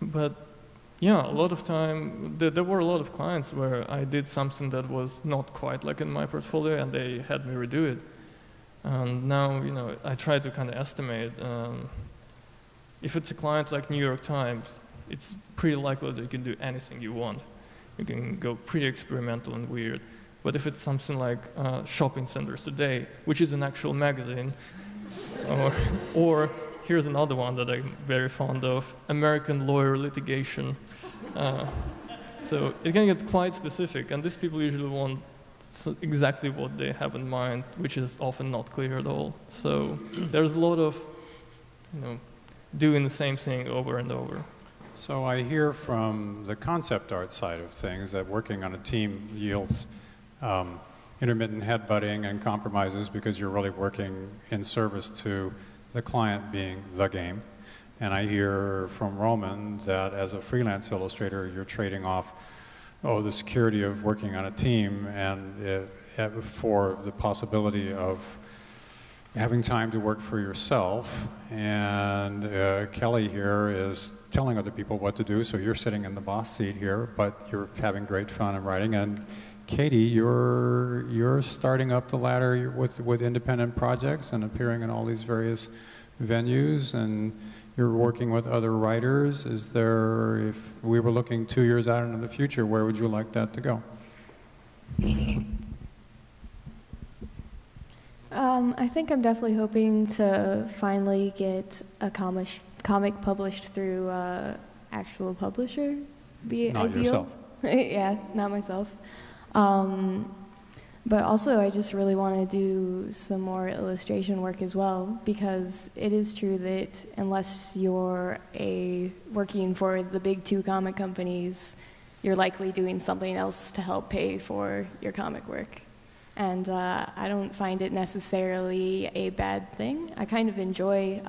But yeah, a lot of time, there were a lot of clients where I did something that was not quite like in my portfolio, and they had me redo it. And now, you know, I try to kind of estimate, if it's a client like New York Times, it's pretty likely that you can do anything you want. You can go pretty experimental and weird. But if it's something like Shopping Centers Today, which is an actual magazine, or here's another one that I'm very fond of, American Lawyer Litigation. So it can get quite specific, and these people usually want exactly what they have in mind, which is often not clear at all. So there's a lot of, you know, doing the same thing over and over. So I hear from the concept art side of things that working on a team yields intermittent headbutting and compromises, because you're really working in service to the client being the game. And I hear from Roman that as a freelance illustrator, you're trading off, the security of working on a team and for the possibility of having time to work for yourself. And Kelly here is telling other people what to do, so you're sitting in the boss seat here, but you're having great fun in writing. And Katie, you're starting up the ladder with independent projects and appearing in all these various venues, and you're working with other writers. Is there, if we were looking 2 years out into the future, where would you like that to go? I think I'm definitely hoping to finally get a comic published through actual publisher. Be Not ideal. yourself. Yeah, not myself. But also, I just really want to do some more illustration work as well, because it is true that unless you're working for the big two comic companies, you're likely doing something else to help pay for your comic work. And I don't find it necessarily a bad thing. I kind of enjoy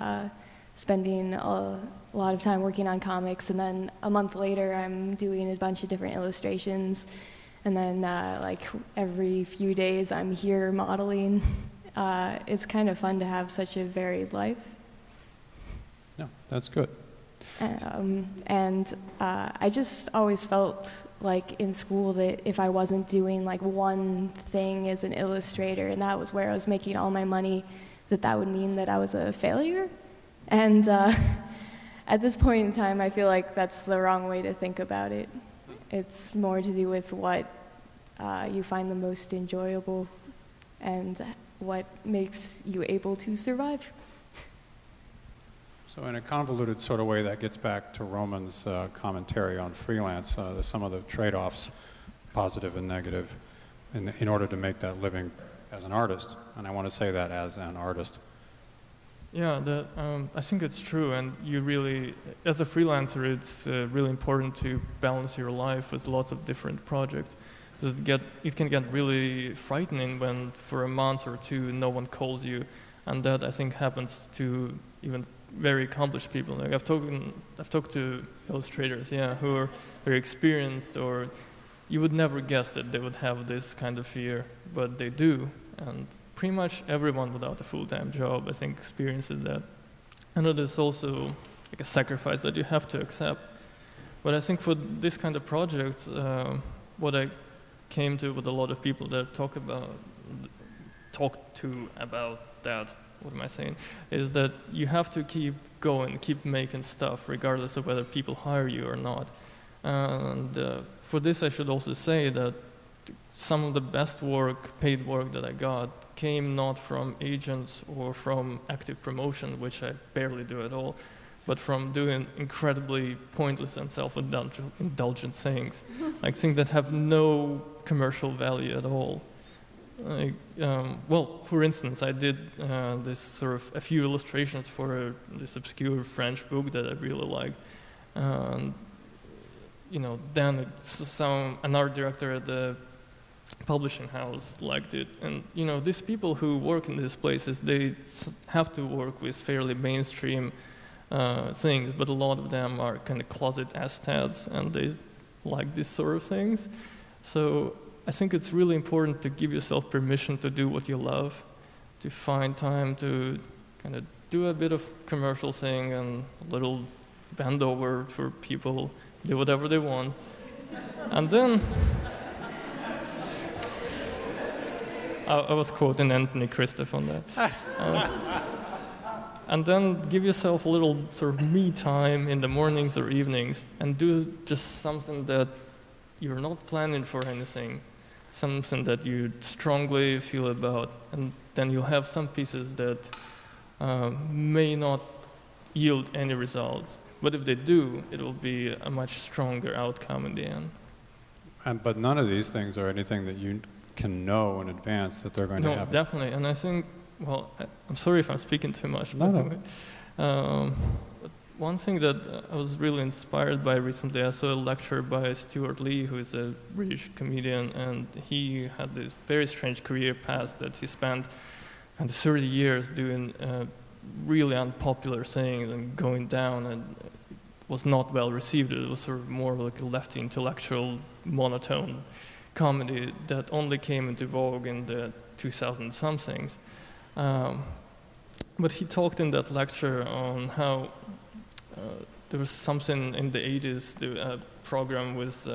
spending a lot of time working on comics, and then a month later I'm doing a bunch of different illustrations. And then, like, every few days I'm here modeling. It's kind of fun to have such a varied life. No, that's good. And I just always felt like in school that if I wasn't doing, like, one thing as an illustrator, and that was where I was making all my money, that would mean that I was a failure. And at this point in time, I feel like that's the wrong way to think about it. It's more to do with what you find the most enjoyable and what makes you able to survive. So in a convoluted sort of way, that gets back to Roman's commentary on freelance, some of the trade-offs, positive and negative, in order to make that living as an artist. And I want to say that as an artist. Yeah, I think it's true, and you really, as a freelancer, it's really important to balance your life with lots of different projects. It can get really frightening when for a month or two no one calls you, and that I think happens to even very accomplished people. Like I've talked to illustrators, who are very experienced, or you would never guess that they would have this kind of fear, but they do, and pretty much everyone without a full-time job, I think, experiences that. I know there's also like a sacrifice that you have to accept, but I think for this kind of project, what I came to with a lot of people that talk to about that, what am I saying, is that you have to keep going, keep making stuff, regardless of whether people hire you or not. And for this, I should also say that some of the best work, paid work that I got, came not from agents or from active promotion, which I barely do at all, but from doing incredibly pointless and self-indulgent things, like things that have no commercial value at all. Like, well, for instance, I did this sort of a few illustrations for this obscure French book that I really liked. Then an art director at the publishing house liked it, and these people who work in these places, they have to work with fairly mainstream things, but a lot of them are kind of closet aesthetes, and they like these sort of things. So I think it's really important to give yourself permission to do what you love, to find time to kind of do a bit of commercial thing and a little bend over for people, do whatever they want, and then I was quoting Anthony Christoph on that. And then give yourself a little sort of me time in the mornings or evenings and do just something that you're not planning for anything, something that you strongly feel about, and then you'll have some pieces that may not yield any results. But if they do, it will be a much stronger outcome in the end. But none of these things are anything that you can know in advance that they're going to happen. No, definitely. And I think, well, I'm sorry if I'm speaking too much. No. One thing that I was really inspired by recently, I saw a lecture by Stuart Lee, who is a British comedian, and he had this very strange career path that he spent 30 years doing really unpopular things and going down, and it was not well received. It was sort of more like a lefty intellectual monotone comedy that only came into vogue in the 2000-somethings. But he talked in that lecture on how there was something in the 80s, a program with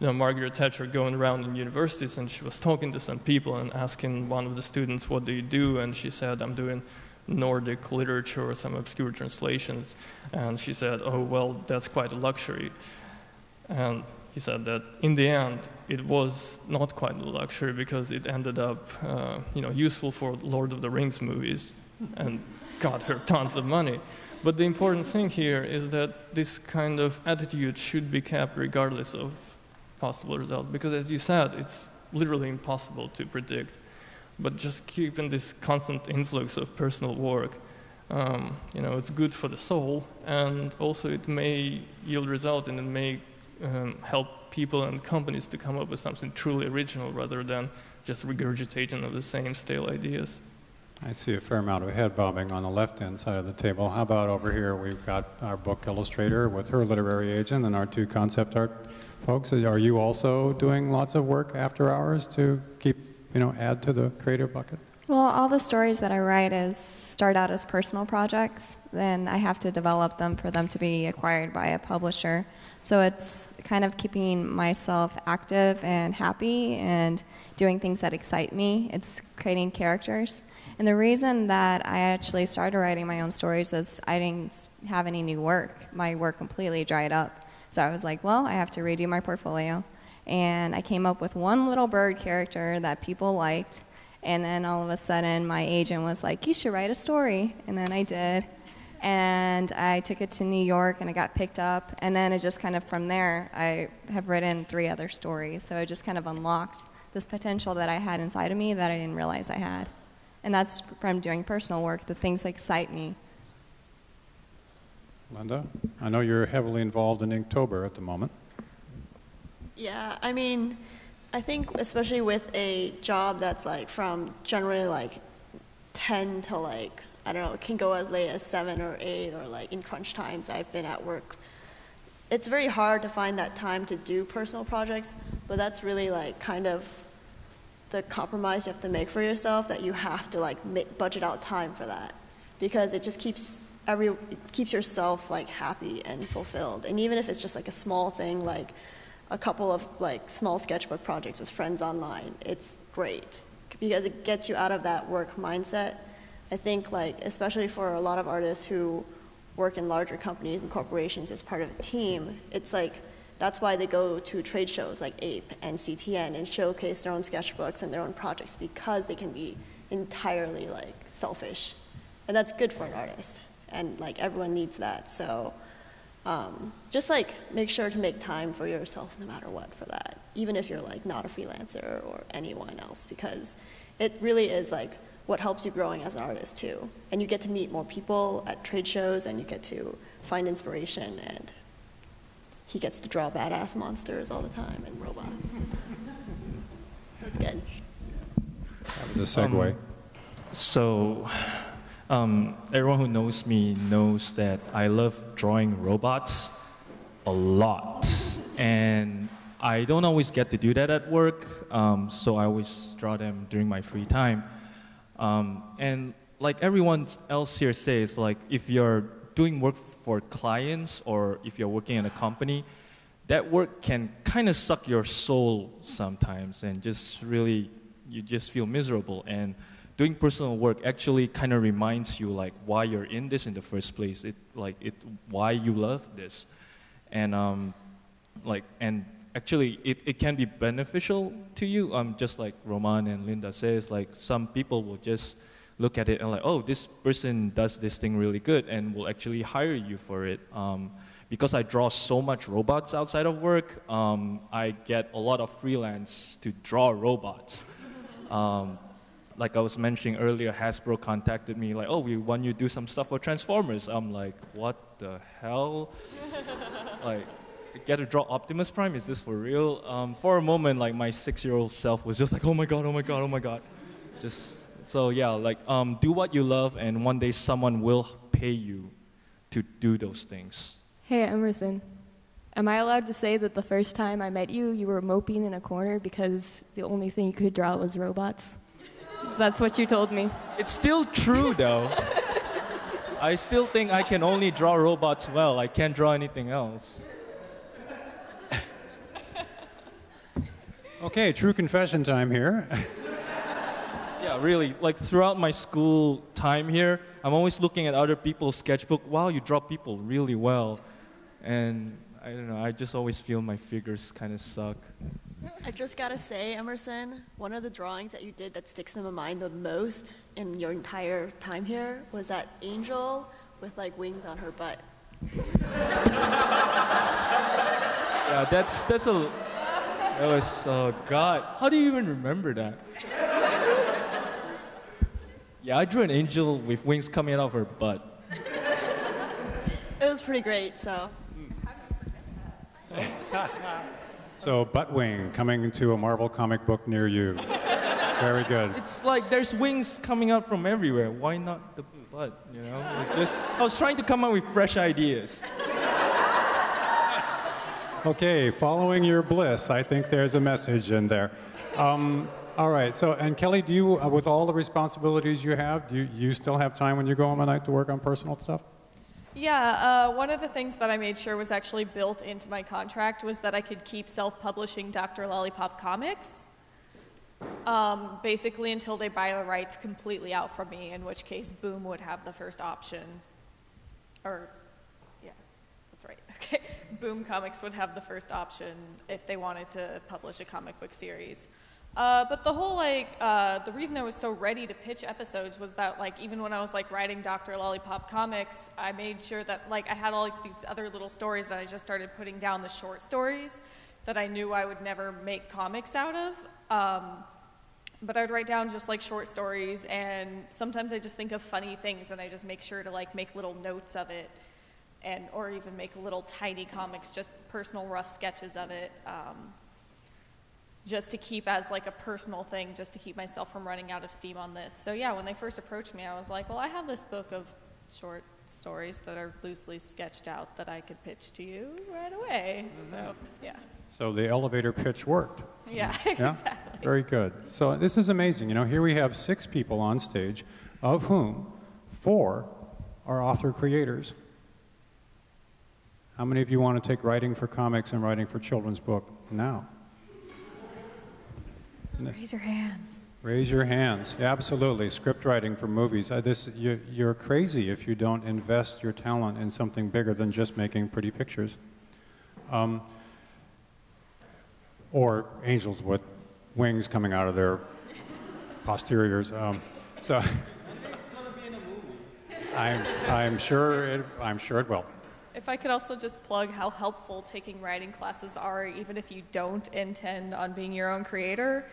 Margaret Thatcher going around in universities, and she was talking to some people and asking one of the students, what do you do? And she said, I'm doing Nordic literature or some obscure translations. And she said, oh, well, that's quite a luxury. And he said that in the end, it was not quite a luxury because it ended up useful for Lord of the Rings movies and got her tons of money. But the important thing here is that this kind of attitude should be kept regardless of possible results, because as you said, it's literally impossible to predict. But just keeping this constant influx of personal work, it's good for the soul, and also it may yield results, and it may help people and companies to come up with something truly original rather than just regurgitating of the same stale ideas. I see a fair amount of head bobbing on the left-hand side of the table. How about over here? We've got our book illustrator with her literary agent and our two concept art folks. Are you also doing lots of work after hours to keep, add to the creative bucket? Well, all the stories that I write start out as personal projects. Then I have to develop them for them to be acquired by a publisher. So it's kind of keeping myself active and happy and doing things that excite me. It's creating characters. And the reason that I actually started writing my own stories is I didn't have any new work. My work completely dried up. So I was like, well, I have to redo my portfolio. And I came up with one little bird character that people liked. And then all of a sudden, my agent was like, you should write a story. And then I did. And I took it to New York, and it got picked up. And then it just kind of from there, I have written 3 other stories. So it just kind of unlocked this potential that I had inside of me that I didn't realize I had. And that's from doing personal work, the things that excite me. Linda, I know you're heavily involved in Inktober at the moment. Yeah, I mean, I think especially with a job that's like from generally like 10 to like, I don't know, it can go as late as 7 or 8 or like in crunch times I've been at work. It's very hard to find that time to do personal projects, but that's really like kind of the compromise you have to make for yourself, that you have to like budget out time for that, because it just keeps yourself like happy and fulfilled. And even if it's just like a small thing, like a couple of like small sketchbook projects with friends online, it's great because it gets you out of that work mindset. I think like especially for a lot of artists who work in larger companies and corporations as part of a team, it's like that's why they go to trade shows like APE and CTN and showcase their own sketchbooks and their own projects, because they can be entirely like selfish, and that's good for an artist, and like everyone needs that. So just like make sure to make time for yourself no matter what for that, even if you're like not a freelancer or anyone else, because it really is like what helps you growing as an artist too. And you get to meet more people at trade shows, and you get to find inspiration, and he gets to draw badass monsters all the time and robots. That's good. That was a segue. Everyone who knows me knows that I love drawing robots a lot. And I don't always get to do that at work, so I always draw them during my free time. And like everyone else here says, like if you're doing work for clients or if you're working in a company, that work can kind of suck your soul sometimes, and just really, you just feel miserable. And doing personal work actually kind of reminds you like why you're in this in the first place. Why you love this, and actually it can be beneficial to you. Just like Roman and Linda says, like some people will just look at it and like, oh, this person does this thing really good, and will actually hire you for it. Because I draw so much robots outside of work, I get a lot of freelance to draw robots. Like I was mentioning earlier, Hasbro contacted me like, oh, we want you to do some stuff for Transformers. I'm like, what the hell? Like, get to draw Optimus Prime? Is this for real? For a moment, like my 6-year-old self was just like, oh my god, oh my god, oh my god. So yeah, like do what you love, and one day someone will pay you to do those things. Hey, Emerson. Am I allowed to say that the first time I met you, you were moping in a corner because the only thing you could draw was robots? That's what you told me. It's still true, though. I still think I can only draw robots well. I can't draw anything else. Okay, true confession time here. Yeah, really. Like throughout my school time here, I'm always looking at other people's sketchbook. Wow, you draw people really well. And I don't know, I just always feel my figures kind of suck. I just gotta say, Emerson, one of the drawings that you did that sticks in my mind the most in your entire time here was that angel with like wings on her butt. Yeah, that was, God, how do you even remember that? Yeah, I drew an angel with wings coming out of her butt. It was pretty great, so. So, Buttwing coming to a Marvel comic book near you. Very good. It's like there's wings coming out from everywhere. Why not the butt, you know? I was trying to come up with fresh ideas. Okay, following your bliss, I think there's a message in there. All right, so, and Kelly, do you, with all the responsibilities you have, do you still have time when you go home at night to work on personal stuff? Yeah, one of the things that I made sure was actually built into my contract was that I could keep self-publishing Dr. Lollipop comics. Basically until they buy the rights completely out from me, in which case Boom would have the first option. Or, yeah, that's right. Okay, Boom Comics would have the first option if they wanted to publish a comic book series. But the whole, the reason I was so ready to pitch episodes was that, even when I was, writing Dr. Lollipop comics, I made sure that, I had all these other little stories, and I just started putting down the short stories that I knew I would never make comics out of. But I'd write down just, short stories, and sometimes I just think of funny things, and I just make sure to, make little notes of it, or even make little tiny comics, just personal rough sketches of it. Just to keep as a personal thing, just to keep myself from running out of steam on this. So yeah, when they first approached me, I was like, well, I have this book of short stories that are loosely sketched out that I could pitch to you right away. So yeah. So the elevator pitch worked. Yeah, Yeah? exactly. Very good. So this is amazing. Here we have 6 people on stage, of whom 4 are author-creators. How many of you want to take writing for comics and writing for children's book now? Raise your hands. Raise your hands. Yeah, absolutely. Script writing for movies. You're crazy if you don't invest your talent in something bigger than just making pretty pictures. Or angels with wings coming out of their posteriors. So I'm sure it will. If I could also just plug how helpful taking writing classes are, even if you don't intend on being your own creator.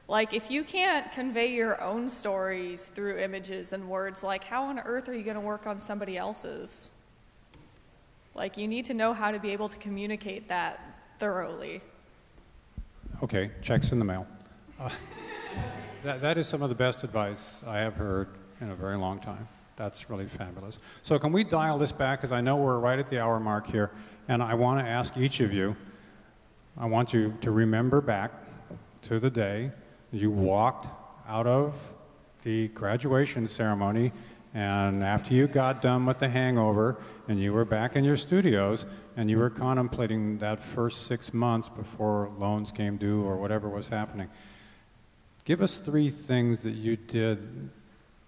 If you can't convey your own stories through images and words, how on earth are you going to work on somebody else's? You need to know how to be able to communicate that thoroughly. Okay, checks in the mail. That is some of the best advice I have heard in a very long time. That's really fabulous. So can we dial this back, because I know we're right at the hour mark here, and I want to ask each of you, I want you to remember back to the day you walked out of the graduation ceremony, and after you got done with the hangover, and you were back in your studios, and you were contemplating that first 6 months before loans came due or whatever was happening. Give us 3 things that you did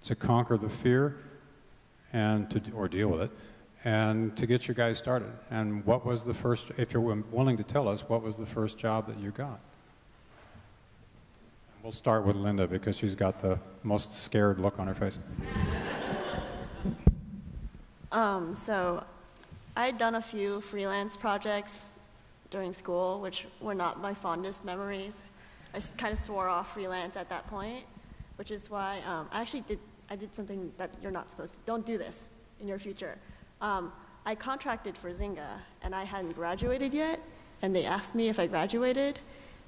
to conquer the fear or deal with it, and to get you guys started. And what was the first, if you're willing to tell us, what was the first job that you got? We'll start with Linda, because she's got the most scared look on her face. So I'd done a few freelance projects during school, which were not my fondest memories. I kind of swore off freelance at that point, which is why I did something that you're not supposed to. Don't do this in your future. I contracted for Zynga, and I hadn't graduated yet, and they asked me if I graduated,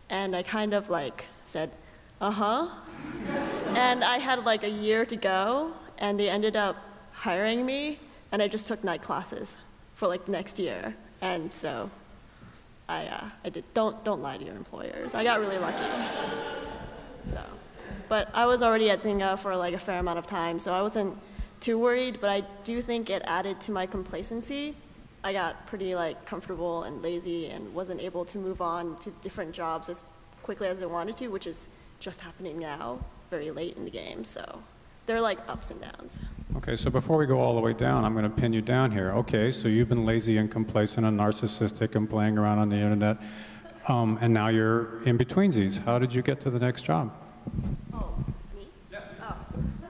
and I kind of said, uh-huh. And I had a year to go, and they ended up hiring me, and I just took night classes for the next year. And so I did. Don't lie to your employers. I got really lucky. So. But I was already at Zynga for a fair amount of time, so I wasn't too worried, but I do think it added to my complacency. I got pretty comfortable and lazy and wasn't able to move on to different jobs as quickly as I wanted to, which is just happening now, very late in the game. So they're ups and downs. Okay, so before we go all the way down, I'm going to pin you down here. Okay, so you've been lazy and complacent and narcissistic and playing around on the internet, and now you're in betweensies. How did you get to the next job? Oh, me? Yeah.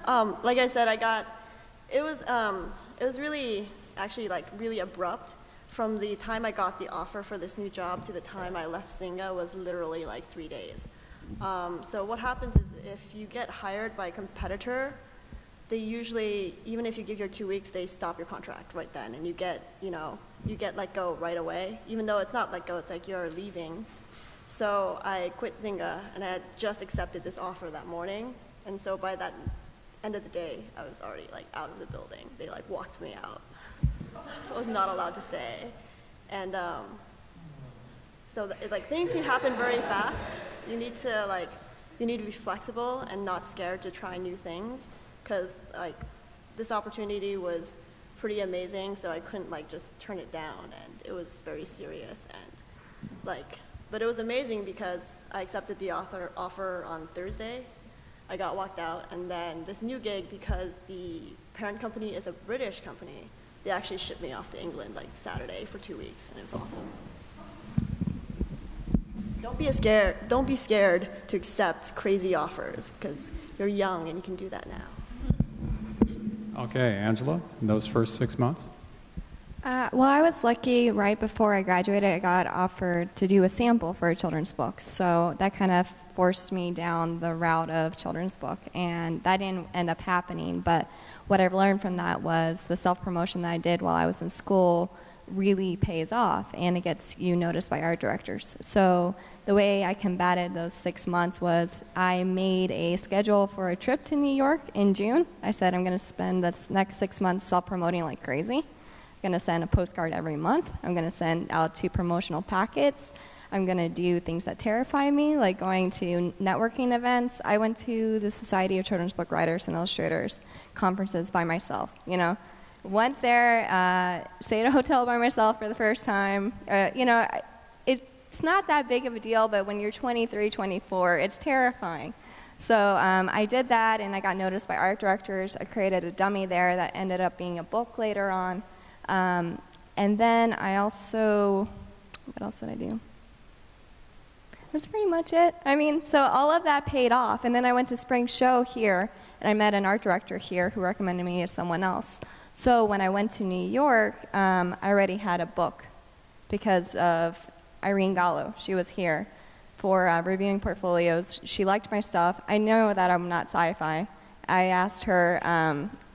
Oh. Like I said, it was really, actually really abrupt. From the time I got the offer for this new job to the time I left Zynga was literally 3 days. So what happens is if you get hired by a competitor, they usually, even if you give your 2 weeks, they stop your contract right then, and you get let go right away, even though it's not let go, it's you're leaving. So I quit Zynga, and I had just accepted this offer that morning, and so by that end of the day, I was already out of the building. They walked me out. I was not allowed to stay, and so things can happen very fast. You need to be flexible and not scared to try new things, because this opportunity was pretty amazing, so I couldn't just turn it down, and it was very serious, and But it was amazing because I accepted the offer on Thursday. I got walked out, and then this new gig, because the parent company is a British company, they actually shipped me off to England like Saturday for 2 weeks, and it was awesome. Don't be scared to accept crazy offers, because you're young and you can do that now. Okay, Angela, in those first 6 months? Well, I was lucky. Right before I graduated, I got offered to do a sample for a children's book. So that kind of forced me down the route of children's book, and that didn't end up happening. But what I've learned from that was the self-promotion that I did while I was in school really pays off, and it gets you noticed by art directors. So the way I combated those 6 months was I made a schedule for a trip to New York in June. I said I'm going to spend the next 6 months self-promoting like crazy. I'm going to send a postcard every month. I'm going to send out 2 promotional packets. I'm going to do things that terrify me, like going to networking events. I went to the Society of Children's Book Writers and Illustrators conferences by myself, you know. Went there, stayed at a hotel by myself for the first time. It's not that big of a deal, but when you're 23, 24, it's terrifying. So I did that, and I got noticed by art directors. I created a dummy there that ended up being a book later on. And then I also, what else did I do? That's pretty much it. I mean, so all of that paid off. And then I went to Spring Show here, and I met an art director here who recommended me to someone else. So when I went to New York, I already had a book because of Irene Gallo. She was here for reviewing portfolios. She liked my stuff. I know that I'm not sci-fi. I asked her,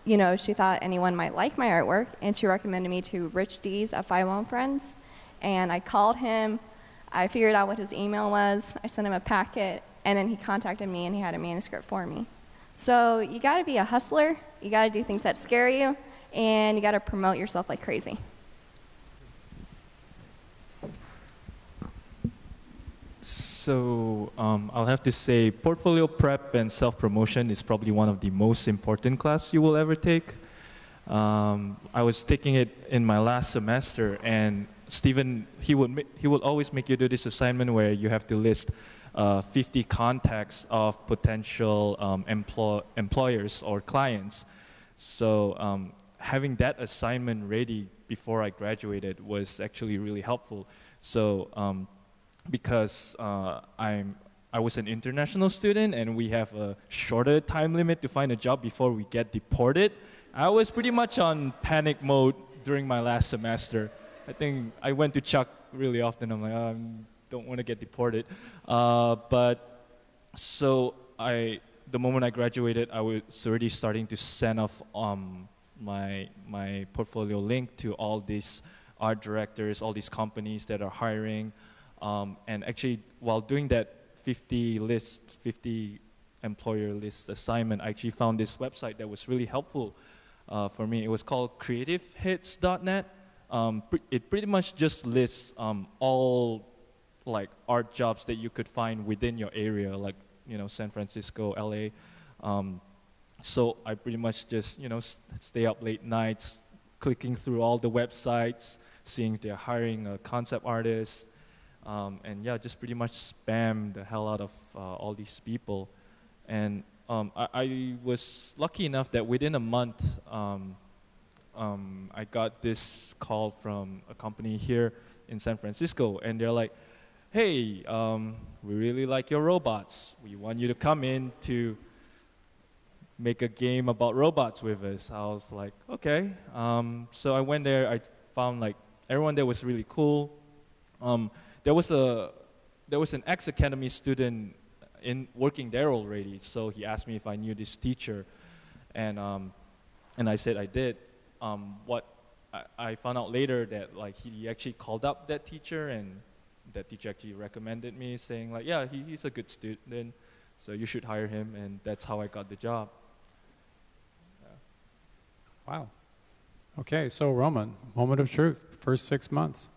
she thought anyone might like my artwork, and she recommended me to Rich Dees at 5 Friends. And I called him. I figured out what his email was. I sent him a packet, and then he contacted me, and he had a manuscript for me. So you got to be a hustler. You got to do things that scare you, and you got to promote yourself like crazy. So I'll have to say portfolio prep and self-promotion is probably one of the most important class you will ever take. I was taking it in my last semester, and Stephen, he would always make you do this assignment where you have to list 50 contacts of potential employers or clients. So having that assignment ready before I graduated was actually really helpful. So because I was an international student and we have a shorter time limit to find a job before we get deported, I was pretty much on panic mode during my last semester. I think I went to Chuck really often. I'm like, I don't want to get deported. But so the moment I graduated, I was already starting to send off my portfolio link to all these art directors, all these companies that are hiring. And actually, while doing that 50 employer list assignment, I actually found this website that was really helpful for me. It was called creativehits.net. It pretty much just lists all like art jobs that you could find within your area, like San Francisco, LA. So I pretty much just stay up late nights, clicking through all the websites, seeing if they're hiring a concept artist. And yeah, just pretty much spam the hell out of all these people. And I was lucky enough that within a month, I got this call from a company here in San Francisco, and they're like, hey, we really like your robots. We want you to come in to make a game about robots with us. I was like, okay. So I went there. I found like everyone there was really cool. There was an ex-academy student working there already, so he asked me if I knew this teacher, and I said I did. What I found out later that like he actually called up that teacher, and that teacher actually recommended me, saying like, yeah, he's a good student, so you should hire him, and that's how I got the job. Yeah. Wow. Okay, so Roman, moment of truth, first 6 months.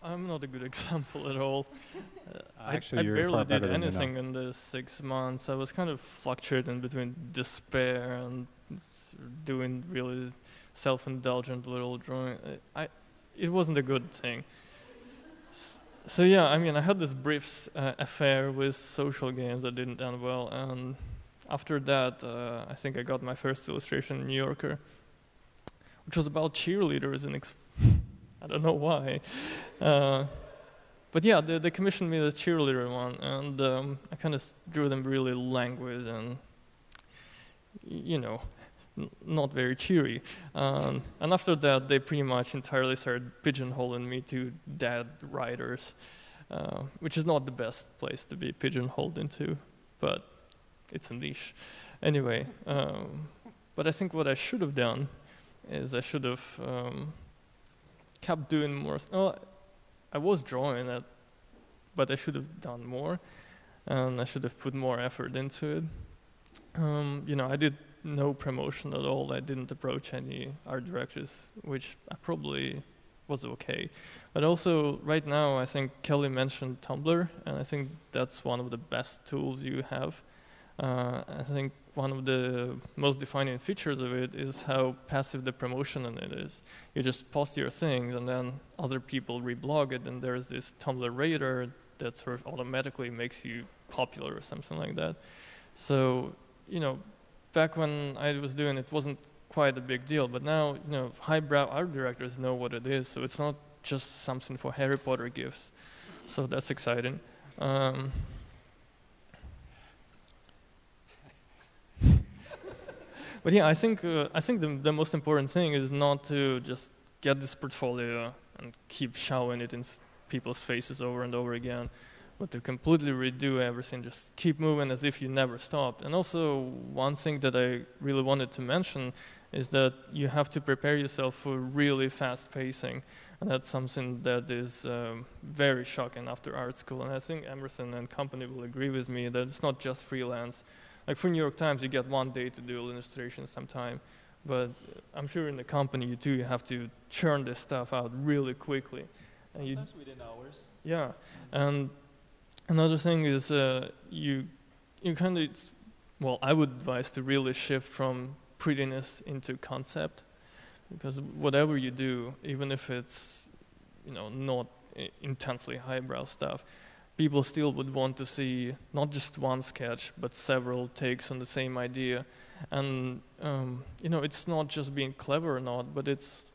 I'm not a good example at all. Actually, I you're barely far did better than you know. anything in the 6 months. I was kind of fluctuating between despair and doing really self-indulgent little drawing. It wasn't a good thing. So yeah, I mean, I had this brief affair with social games that didn't end well, and after that, I think I got my first illustration in New Yorker, which was about cheerleaders, and I don't know why. But yeah, they commissioned me the cheerleader one, and I kind of drew them really languid and, you know, not very cheery. And after that, they pretty much entirely started pigeonholing me to dad writers, which is not the best place to be pigeonholed into, but it's a niche. Anyway, but I think what I should have done is I should have kept doing more. I was drawing it, but I should have done more, and I should have put more effort into it. You know, I did no promotion at all. I didn't approach any art directors, which I probably was okay. But also, right now, I think Kelly mentioned Tumblr, and I think that's one of the best tools you have. I think one of the most defining features of it is how passive the promotion in it is. You just post your things, and then other people reblog it, and there's this Tumblr radar that sort of automatically makes you popular or something like that. So, you know, back when I was doing it, it wasn't quite a big deal, but now, you know, highbrow art directors know what it is, so it's not just something for Harry Potter gifts. So that's exciting. But yeah, I think the most important thing is not to just get this portfolio and keep showing it in people's faces over and over again, but to completely redo everything, just keep moving as if you never stopped. And also, one thing that I really wanted to mention is that you have to prepare yourself for really fast pacing, and that's something that is very shocking after art school. And I think Emerson and company will agree with me that it's not just freelance. Like for New York Times, you get 1 day to do illustration sometime, but I'm sure in the company you have to churn this stuff out really quickly. And sometimes within hours. Yeah, and another thing is you kind of, well, I would advise to really shift from prettiness into concept, because whatever you do, even if it's, you know, not intensely highbrow stuff, people still would want to see not just one sketch, but several takes on the same idea. And, you know, it's not just being clever or not, but it's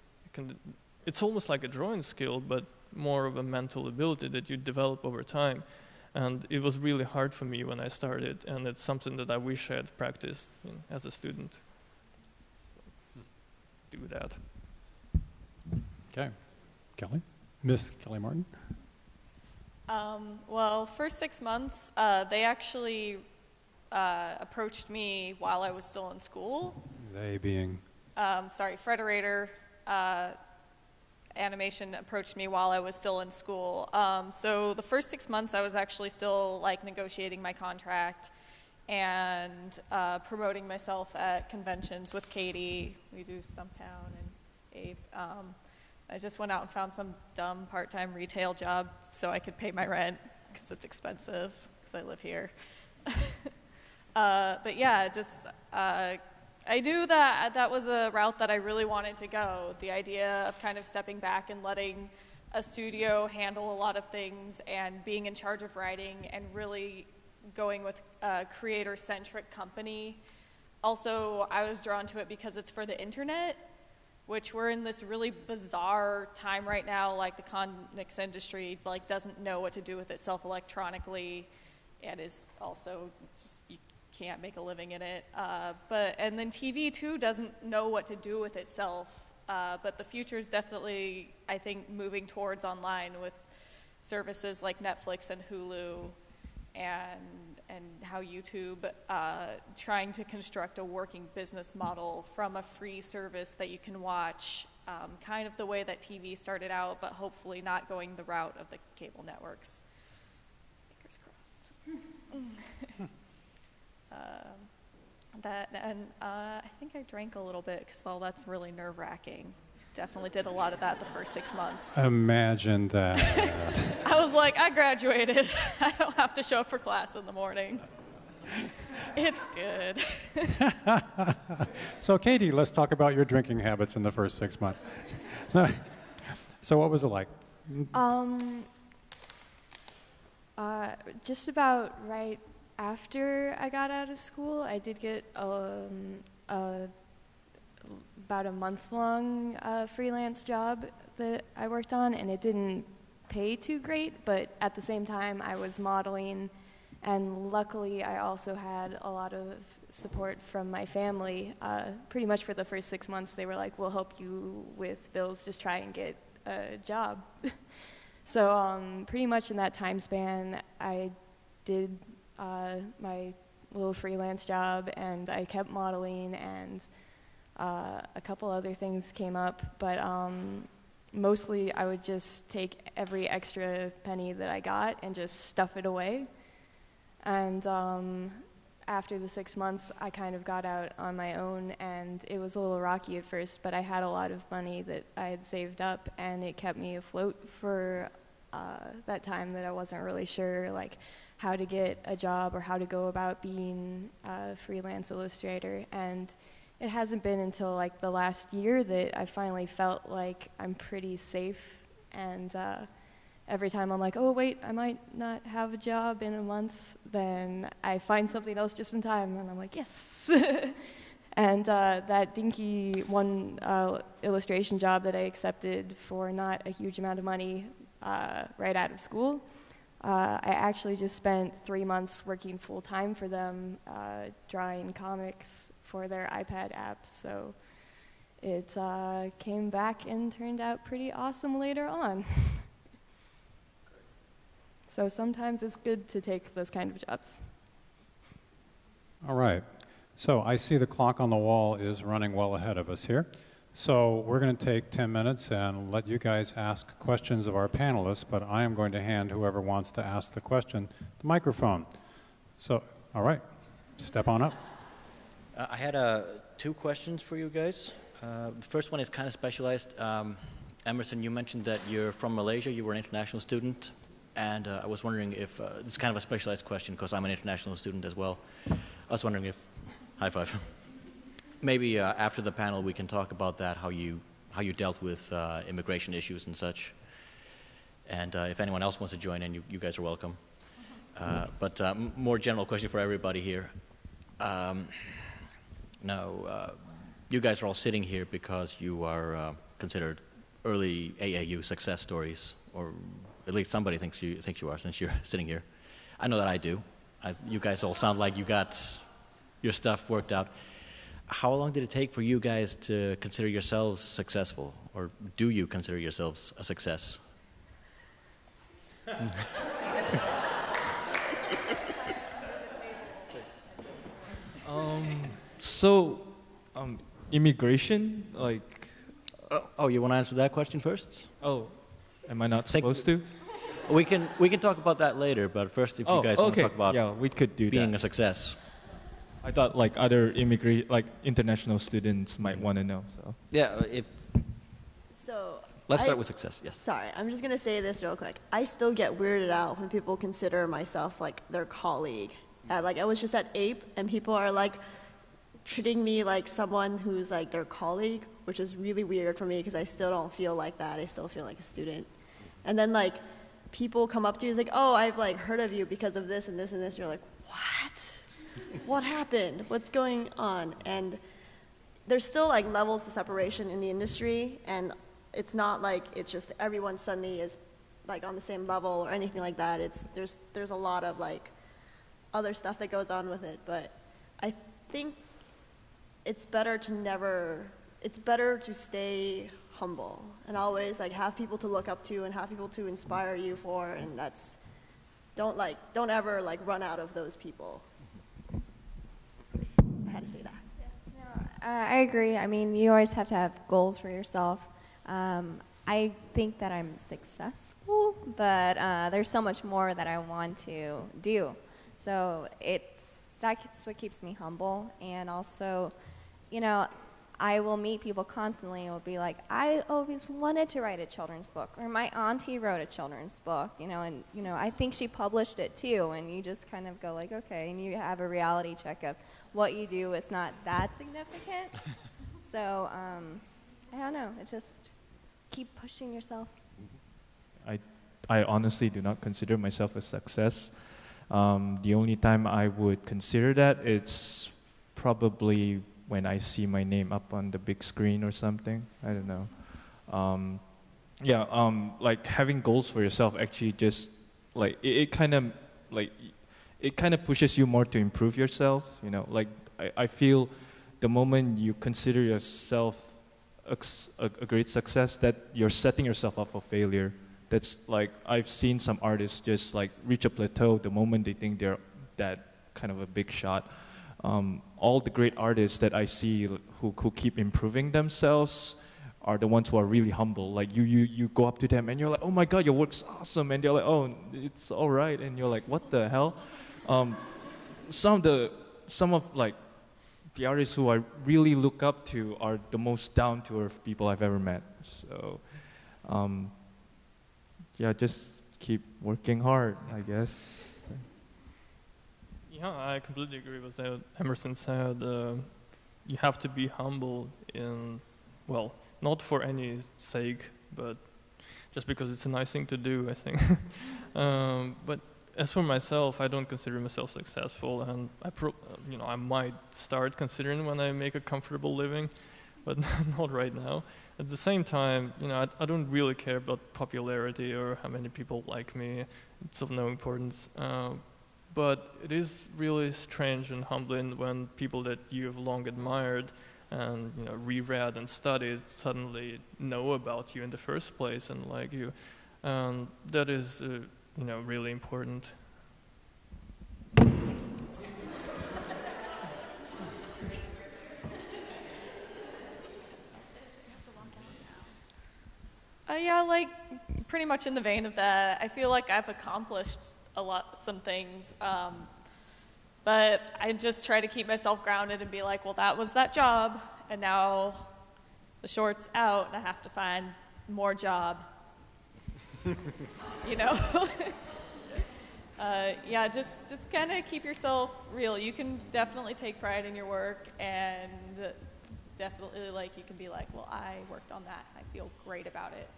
almost like a drawing skill, but more of a mental ability that you develop over time. And it was really hard for me when I started, and it's something that I wish I had practiced as a student. Do that. Okay. Kelly? Miss Kelly Martin? Well, first 6 months, they actually approached me while I was still in school. They being? Frederator Animation approached me while I was still in school. So the first 6 months, I was actually still like negotiating my contract and promoting myself at conventions with Katie. We do Stumptown and Abe. I just went out and found some dumb part-time retail job so I could pay my rent because it's expensive because I live here. But yeah, just I knew that was a route that I really wanted to go. The idea of kind of stepping back and letting a studio handle a lot of things and being in charge of writing and really going with a creator-centric company. Also, I was drawn to it because it's for the internet, which we're in this really bizarre time right now. Like the comics industry like doesn't know what to do with itself electronically, and is also just you can't make a living in it. And then TV too doesn't know what to do with itself. But the future is definitely, I think, moving towards online with services like Netflix and Hulu, and how YouTube trying to construct a working business model from a free service that you can watch, kind of the way that TV started out, but hopefully not going the route of the cable networks. Fingers crossed. I think I drank a little bit because all that's really nerve-wracking. Definitely did a lot of that the first 6 months. Imagine that. I was like, I graduated. I don't have to show up for class in the morning. It's good. So, Katie, let's talk about your drinking habits in the first 6 months. So what was it like? Just about right after I got out of school, I did get about a month-long freelance job that I worked on, and it didn't pay too great, but at the same time I was modeling, and luckily I also had a lot of support from my family. Pretty much for the first 6 months they were like, we'll help you with bills, just try and get a job. So pretty much in that time span I did my little freelance job, and I kept modeling, and a couple other things came up, but mostly I would just take every extra penny that I got and just stuff it away. And after the 6 months, I kind of got out on my own, and it was a little rocky at first, but I had a lot of money that I had saved up, and it kept me afloat for that time that I wasn't really sure like how to get a job or how to go about being a freelance illustrator. And it hasn't been until like the last year that I finally felt like I'm pretty safe, and every time I'm like, oh wait, I might not have a job in a month, then I find something else just in time, and I'm like, yes. And that dinky one illustration job that I accepted for not a huge amount of money right out of school, I actually just spent 3 months working full-time for them, drawing comics for their iPad app. So it came back and turned out pretty awesome later on. So sometimes it's good to take those kind of jobs. All right. So I see the clock on the wall is running well ahead of us here. So we're going to take 10 minutes and let you guys ask questions of our panelists, but I am going to hand whoever wants to ask the question the microphone. So, all right, step on up. I had 2 questions for you guys. The first one is kind of specialized. Emerson, you mentioned that you're from Malaysia, you were an international student, and I was wondering if, it's kind of a specialized question because I'm an international student as well. I was wondering if, high five. Maybe after the panel we can talk about that, how you dealt with immigration issues and such. And if anyone else wants to join in, you guys are welcome. But more general question for everybody here. Now, you guys are all sitting here because you are considered early AAU success stories, or at least somebody thinks you are since you're sitting here. I know that I do. You guys all sound like you got your stuff worked out. How long did it take for you guys to consider yourselves successful, or do you consider yourselves a success? Immigration, like... Oh, you want to answer that question first? Oh, am I not supposed to? We can talk about that later, but first if you guys want to talk about we could do being that. a success. I thought like other international students might want to know. So Yeah, So let's start with success, yes. Sorry, I'm just gonna say this real quick. I still get weirded out when people consider myself like their colleague. Like I was just at APE, and people are like treating me like someone who's like their colleague, which is really weird for me because I still don't feel like that. I still feel like a student. And then like people come up to you and like, oh, I've like heard of you because of this and this and this. You're like, what? What happened? What's going on? And there's still like levels of separation in the industry, and it's not like it's just everyone suddenly is like on the same level or anything like that. There's a lot of like other stuff that goes on with it, but I think it's better to stay humble and always like have people to look up to and have people to inspire you for, and don't ever like run out of those people. I had to say that. I agree. I mean, you always have to have goals for yourself. I think that I'm successful, but there's so much more that I want to do. So that's what keeps me humble. And also, I will meet people constantly and will be like, I always wanted to write a children's book, or my auntie wrote a children's book, and I think she published it too, and you just kind of go like, okay, and you have a reality check of what you do is not that significant. So, I don't know, it's just keep pushing yourself. I honestly do not consider myself a success. The only time I would consider that it's probably when I see my name up on the big screen or something. I don't know. Like having goals for yourself actually just like it kind of like it kind of pushes you more to improve yourself. You know, like I feel the moment you consider yourself a great success, that you're setting yourself up for failure. That's like I've seen some artists just like reach a plateau the moment they think they're that kind of a big shot. All the great artists that I see who keep improving themselves are the ones who are really humble. Like you go up to them and you're like, oh my God, your work's awesome, and they're like, oh, it's all right, and you're like, what the hell? Some of like the artists who I really look up to are the most down to earth people I've ever met. So, yeah, just keep working hard, I guess. Yeah, I completely agree with what Emerson said. You have to be humble in, well, not for any sake, but just because it's a nice thing to do, I think. But as for myself, I don't consider myself successful, and I might start considering when I make a comfortable living, but not right now. At the same time, I don't really care about popularity or how many people like me. It's of no importance. But it is really strange and humbling when people that you have long admired and reread and studied suddenly know about you in the first place and like you. That is really important. Yeah, like pretty much in the vein of that. I feel like I've accomplished some things, but I just try to keep myself grounded and be like, well, that was that job, and now the short's out, and I have to find more job. Yeah, just kind of keep yourself real. You can definitely take pride in your work, and definitely like you can be like, well, I worked on that, and I feel great about it.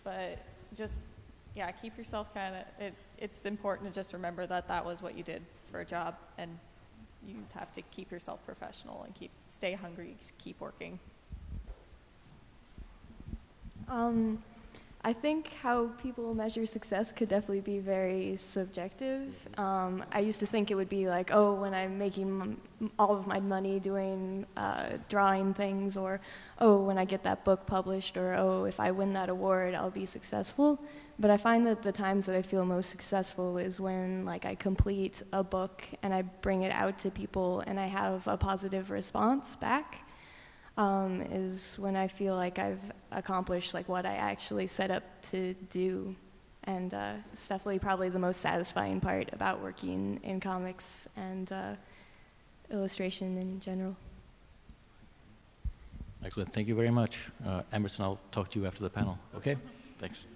But just, yeah, keep yourself kind of, it's important to just remember that was what you did for a job, and you have to keep yourself professional and stay hungry, keep working. I think how people measure success could definitely be very subjective. I used to think it would be like, oh, when I'm making all of my money doing drawing things, or oh, when I get that book published, or oh, if I win that award, I'll be successful. But I find that the times that I feel most successful is when like I complete a book and I bring it out to people and I have a positive response back. Is when I feel like I've accomplished like what I actually set up to do, and it's definitely probably the most satisfying part about working in comics and illustration in general. Excellent. Thank you very much. Emerson, I'll talk to you after the panel. Okay? Thanks.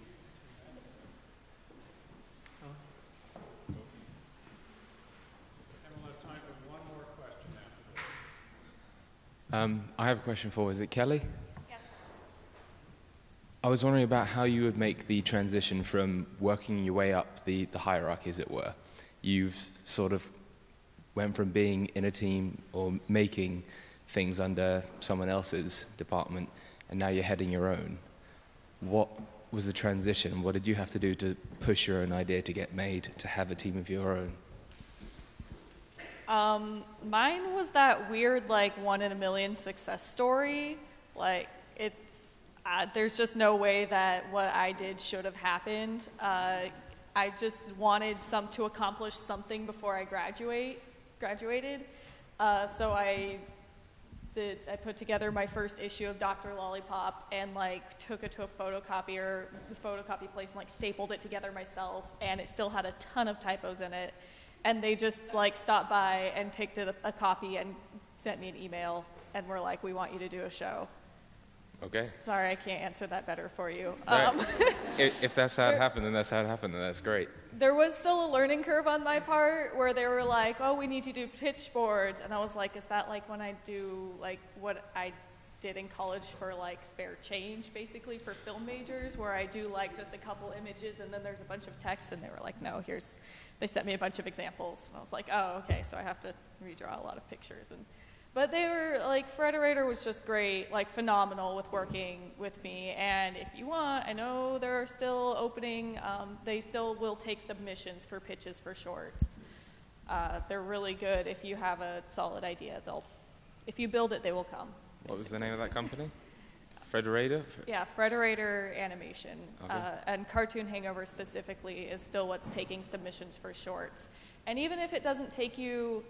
I have a question is it Kelly? Yes. I was wondering about how you would make the transition from working your way up the hierarchy, as it were. You've sort of went from being in a team or making things under someone else's department, and now you're heading your own. What was the transition? What did you have to do to push your own idea to get made, to have a team of your own? Mine was that weird, like, 1 in a million success story. Like, there's just no way that what I did should have happened. I just wanted to accomplish something before I graduated. So I put together my first issue of Dr. Lollipop and, like, took it to a photocopier, the photocopy place, and, like, stapled it together myself, and it still had a ton of typos in it. And they just like stopped by and picked a copy and sent me an email and were like, we want you to do a show. Okay. Sorry, I can't answer that better for you. Right. If that's how it happened, then that's how it happened, then that's great. There was still a learning curve on my part where they were like, oh, we need to do pitch boards. And I was like, is that like when I do like what I did in college for like spare change, basically for film majors, where I do like just a couple images and then there's a bunch of text, and they were like, no, they sent me a bunch of examples. And I was like, oh, okay, so I have to redraw a lot of pictures. But they were like, Frederator was just great, like phenomenal with working with me. And if you want, I know they're still opening, they still will take submissions for pitches for shorts. They're really good. If you have a solid idea, if you build it, they will come. Basically. What was the name of that company? Frederator? Yeah, Frederator Animation. Okay. And Cartoon Hangover specifically is still what's taking submissions for shorts. And even if it doesn't take you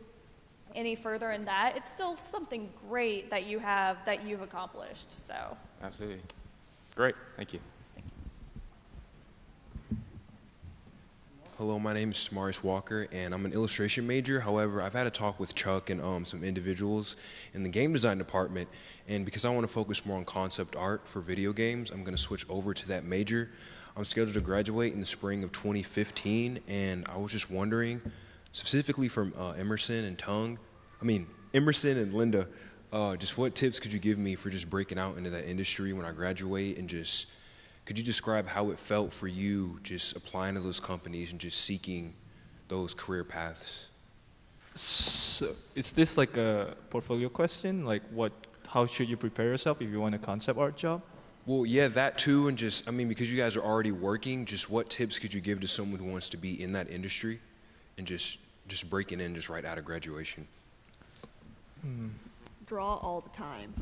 any further in that, it's still something great that you've accomplished. So. Absolutely. Great. Thank you. Hello, my name is Samaris Walker, and I'm an illustration major. However, I've had a talk with Chuck and some individuals in the game design department, and because I want to focus more on concept art for video games, I'm going to switch over to that major. I'm scheduled to graduate in the spring of 2015, and I was just wondering, specifically from Emerson and Linda, just what tips could you give me for just breaking out into that industry when I graduate, and just could you describe how it felt for you just applying to those companies and just seeking those career paths? So, is this like a portfolio question? Like how should you prepare yourself if you want a concept art job? Well, yeah, that too, and just, because you guys are already working, just what tips could you give to someone who wants to be in that industry and just breaking in just right out of graduation? Draw all the time.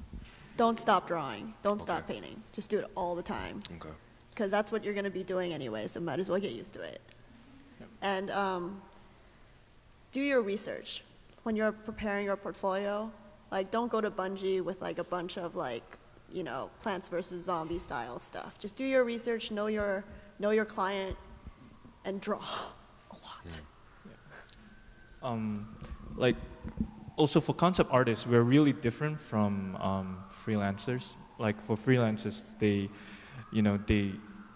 Don't stop drawing. Don't stop painting. Just do it all the time. Okay. Because that's what you're going to be doing anyway, so might as well get used to it. Yep. And do your research. When you're preparing your portfolio, like, don't go to Bungie with like a bunch of like, Plants vs. Zombie style stuff. Just do your research, know your client, and draw a lot. Like, also for concept artists, we're really different from freelancers. Like for freelancers, they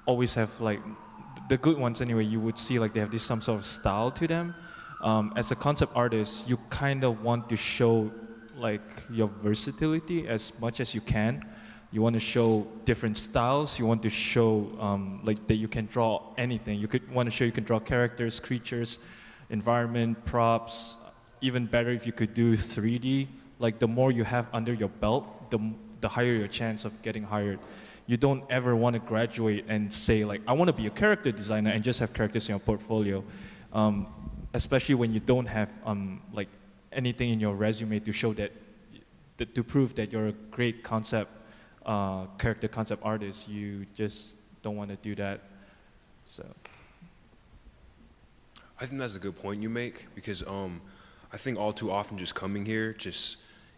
always have like, the good ones anyway, you would see like they have some sort of style to them. As a concept artist, you kind of want to show like your versatility as much as you can. You want to show different styles. You want to show like that you can draw anything. You want to show you can draw characters, creatures, environment, props. Even better if you could do 3D. Like the more you have under your belt, the higher your chance of getting hired. You don't ever want to graduate and say like, I want to be a character designer and just have characters in your portfolio. Especially when you don't have like anything in your resume to show that to prove that you're a great character concept artist. You just don't want to do that. So I think that's a good point you make, because I think all too often just coming here,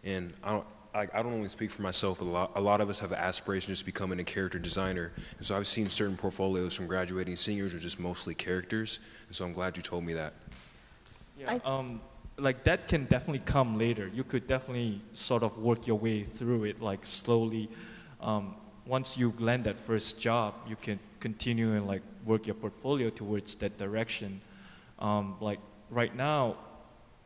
and I don't only speak for myself, but a lot of us have the aspiration just becoming a character designer. And so I've seen certain portfolios from graduating seniors are just mostly characters, and so I'm glad you told me that. Yeah, like that can definitely come later. You could definitely sort of work your way through it, like slowly. Once you land that first job, you can continue and like work your portfolio towards that direction. Like right now,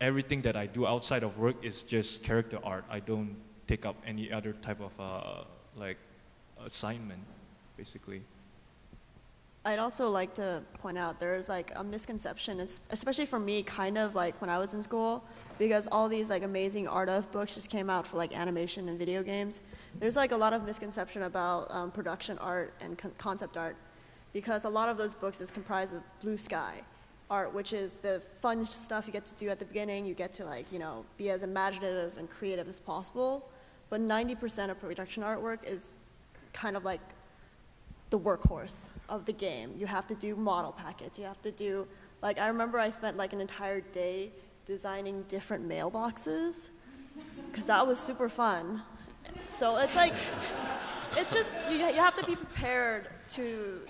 everything that I do outside of work is just character art. I don't take up any other type of like assignment, basically. I'd also like to point out there's like a misconception, especially for me, kind of like when I was in school, because all these like amazing art of books just came out for like animation and video games. There's like a lot of misconception about production art and concept art, because a lot of those books is comprised of blue sky art, which is the fun stuff you get to do at the beginning. You get to like, be as imaginative and creative as possible. But 90% of production artwork is kind of like the workhorse of the game. You have to do model packets. You have to do, like, I remember I spent like an entire day designing different mailboxes, because that was super fun. So it's like, it's just, you have to be prepared to,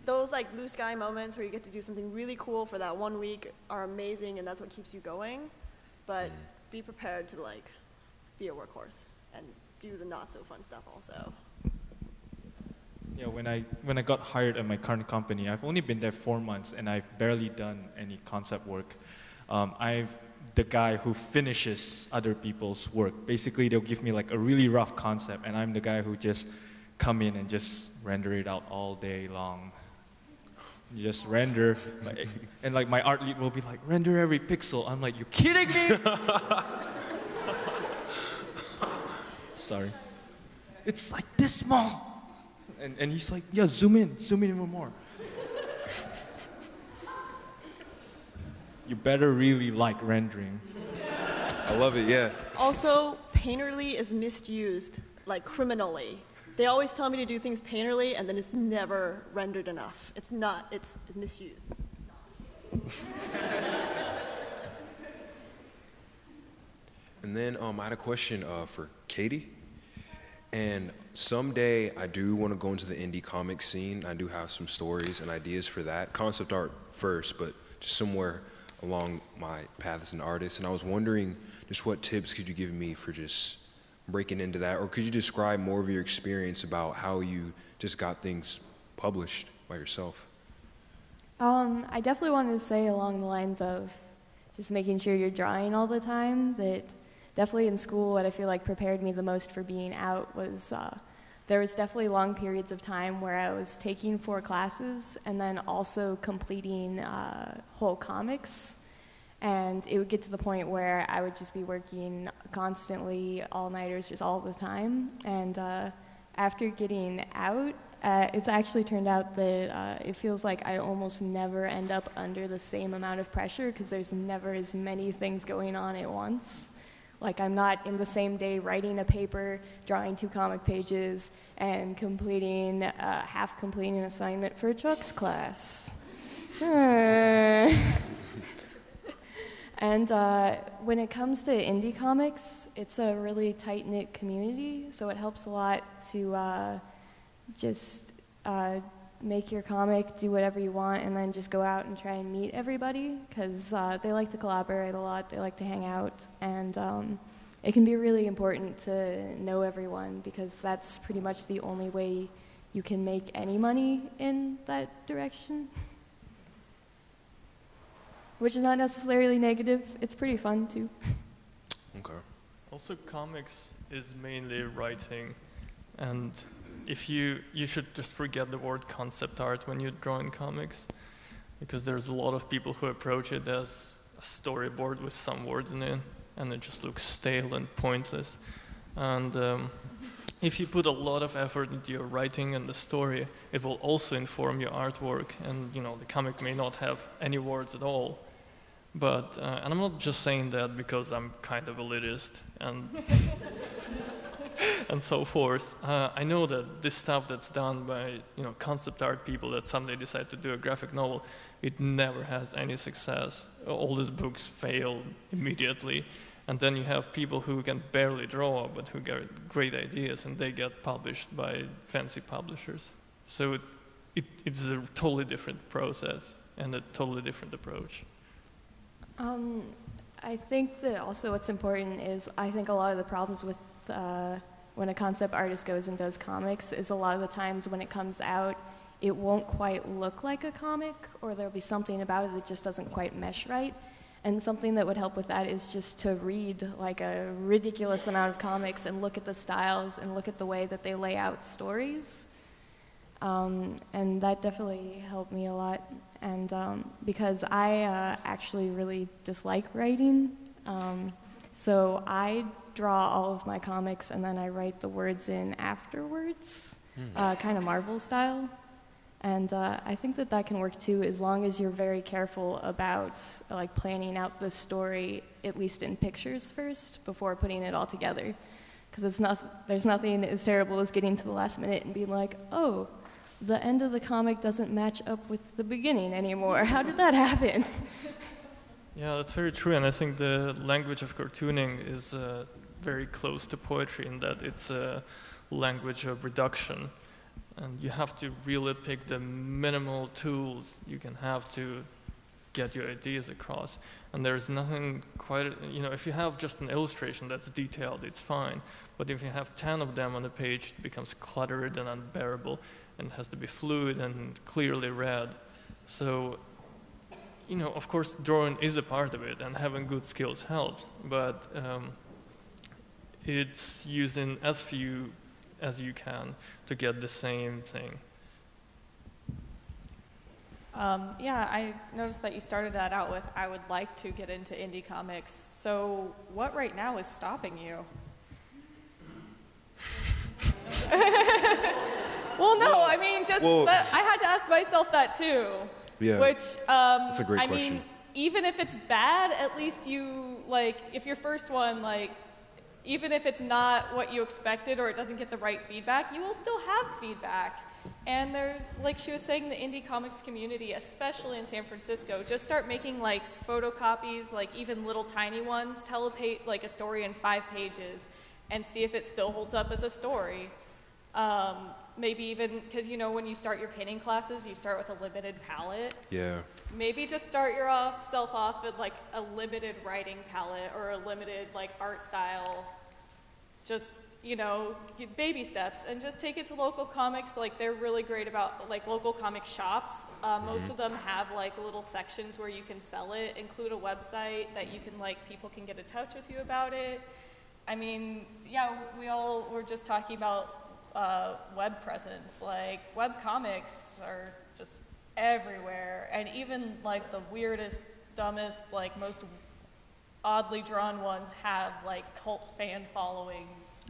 those like blue sky moments where you get to do something really cool for that 1 week are amazing, and that's what keeps you going. But be prepared to like be a workhorse and do the not so fun stuff also. Yeah, when I got hired at my current company, I've only been there 4 months and I've barely done any concept work. I've the guy who finishes other people's work. Basically, they'll give me like a really rough concept, and I'm the guy who just come in and just render it out all day long. You just render, and like my art lead will be like, render every pixel. I'm like, you kidding me? Sorry. It's like this small. And he's like, yeah, zoom in even more. You better really like rendering. I love it, yeah. Also, Painterly is misused, like criminally. They always tell me to do things Painterly, and then it's never rendered enough. It's not, it's misused. And then I had a question for Katie. And someday I do want to go into the indie comic scene. I do have some stories and ideas for that. Concept art first, but just somewhere along my path as an artist. And I was wondering just what tips could you give me for just breaking into that? Or could you describe more of your experience about how you just got things published by yourself? I definitely wanted to say along the lines of just making sure you're drawing all the time. That definitely in school, what I feel like prepared me the most for being out was there was definitely long periods of time where I was taking 4 classes and then also completing whole comics. And it would get to the point where I would just be working constantly, all-nighters, just all the time. And after getting out, it's actually turned out that it feels like I almost never end up under the same amount of pressure because there's never as many things going on at once. Like I'm not in the same day writing a paper, drawing 2 comic pages, and half completing an assignment for Chuck's class. And when it comes to indie comics, it's a really tight-knit community, so it helps a lot to just make your comic, do whatever you want, and then just go out and try and meet everybody, because they like to collaborate a lot, they like to hang out, and it can be really important to know everyone, because that's pretty much the only way you can make any money in that direction. Which is not necessarily negative. It's pretty fun, too. Okay. Also, comics is mainly writing, and if you should just forget the word concept art when you draw in comics, because there's a lot of people who approach it as a storyboard with some words in it, and it just looks stale and pointless. And if you put a lot of effort into your writing and the story, it will also inform your artwork, and the comic may not have any words at all. But, and I'm not just saying that because I'm kind of elitist and and so forth. I know that this stuff that's done by concept art people that someday decide to do a graphic novel, it never has any success. All these books fail immediately, and then you have people who can barely draw but who get great ideas, and they get published by fancy publishers. So it's a totally different process and a totally different approach. I think that also what's important is I think a lot of the problems with when a concept artist goes and does comics is a lot of the times when it comes out, it won't quite look like a comic, or there'll be something about it that just doesn't quite mesh right. And something that would help with that is just to read like a ridiculous amount of comics and look at the styles and look at the way that they lay out stories. And that definitely helped me a lot. And because I actually really dislike writing, so I draw all of my comics and then I write the words in afterwards, kind of Marvel style. And I think that can work too, as long as you're very careful about like planning out the story, at least in pictures first, before putting it all together. Because there's nothing as terrible as getting to the last minute and being like, oh, the end of the comic doesn't match up with the beginning anymore. How did that happen? Yeah, that's very true, and I think the language of cartooning is very close to poetry in that it's a language of reduction, and you have to really pick the minimal tools you can have to get your ideas across. And there's nothing quite, if you have just an illustration that's detailed, it's fine, but if you have 10 of them on a page, it becomes cluttered and unbearable, and has to be fluid and clearly read. So you know, of course, drawing is a part of it, and having good skills helps, but it's using as few as you can to get the same thing. Yeah, I noticed that you started that out with, I would like to get into indie comics. So what right now is stopping you? Well, no, I mean, I had to ask myself that too. Yeah. Which, That's a great I question. mean, even if it's bad, at least you, like, if your first one, like, even if it's not what you expected or it doesn't get the right feedback, you will still have feedback. And there's, like she was saying, the indie comics community, especially in San Francisco, just start making like photocopies, like even little tiny ones, tell like a story in 5 pages and see if it still holds up as a story. Maybe even, because you know when you start your painting classes, you start with a limited palette. Yeah. Maybe just start yourself off with like a limited writing palette or a limited like art style. Just, you know, baby steps and just take it to local comics. Like they're really great about like local comic shops. Most of them have like little sections where you can sell it, include a website that you can like, people can get in touch with you about it. I mean, yeah, we all were just talking about web presence. Like web comics are just everywhere. And even like the weirdest, dumbest, like most oddly drawn ones have like cult fan followings.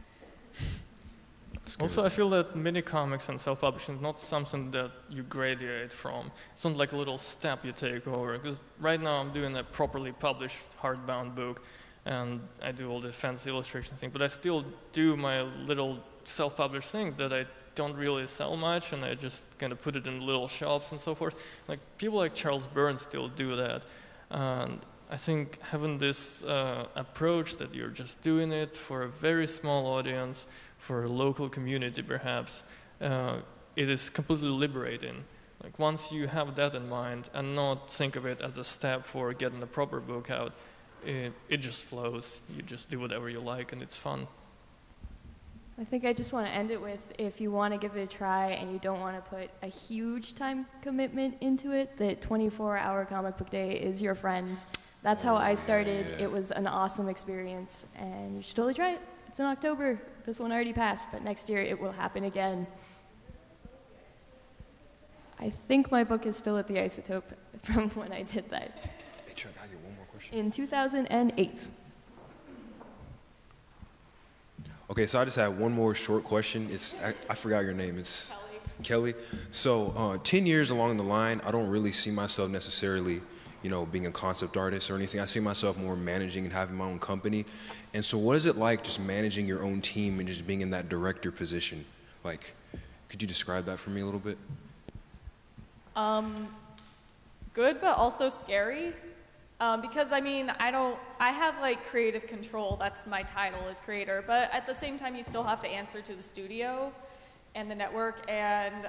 Also, I feel that mini comics and self-publishing is not something that you graduate from. It's not like a little step you take over. Because right now I'm doing a properly published hardbound book, and I do all the fancy illustration thing. But I still do my little self-published things that I don't really sell much, and I just kind of put it in little shops and so forth. Like people like Charles Burns still do that. And I think having this approach that you're just doing it for a very small audience, for a local community perhaps, it is completely liberating. Like once you have that in mind and not think of it as a step for getting a proper book out, it just flows. You just do whatever you like and it's fun. I think I just want to end it with, if you want to give it a try and you don't want to put a huge time commitment into it, that 24-hour comic book day is your friend. That's how I started. Yeah. It was an awesome experience, and you should totally try it. It's in October. This one already passed, but next year it will happen again. I think my book is still at the Isotope from when I did that. Hey, Chuck, I get one more question. In 2008. Okay, so I just have one more short question. I forgot your name. It's Kelly. So 10 years along the line, I don't really see myself necessarily, you know, being a concept artist or anything. I see myself more managing and having my own company. And so what is it like just managing your own team and just being in that director position? Like, could you describe that for me a little bit? Good, but also scary. Because I mean, I have like creative control. That's my title as creator. But at the same time, you still have to answer to the studio and the network. And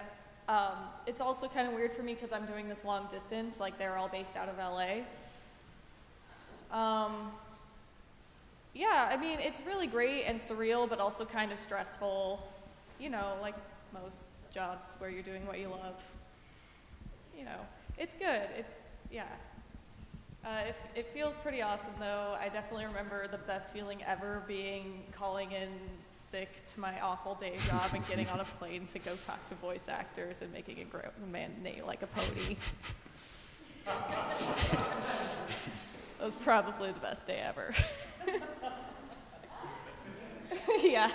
it's also kind of weird for me because I'm doing this long distance. Like they're all based out of LA. Yeah, I mean, it's really great and surreal, but also kind of stressful. You know, like most jobs where you're doing what you love. You know, it's good. Yeah. It feels pretty awesome, though. I definitely remember the best feeling ever being calling in sick to my awful day job and getting on a plane to go talk to voice actors and making a man neigh like a pony. That was probably the best day ever. Yeah.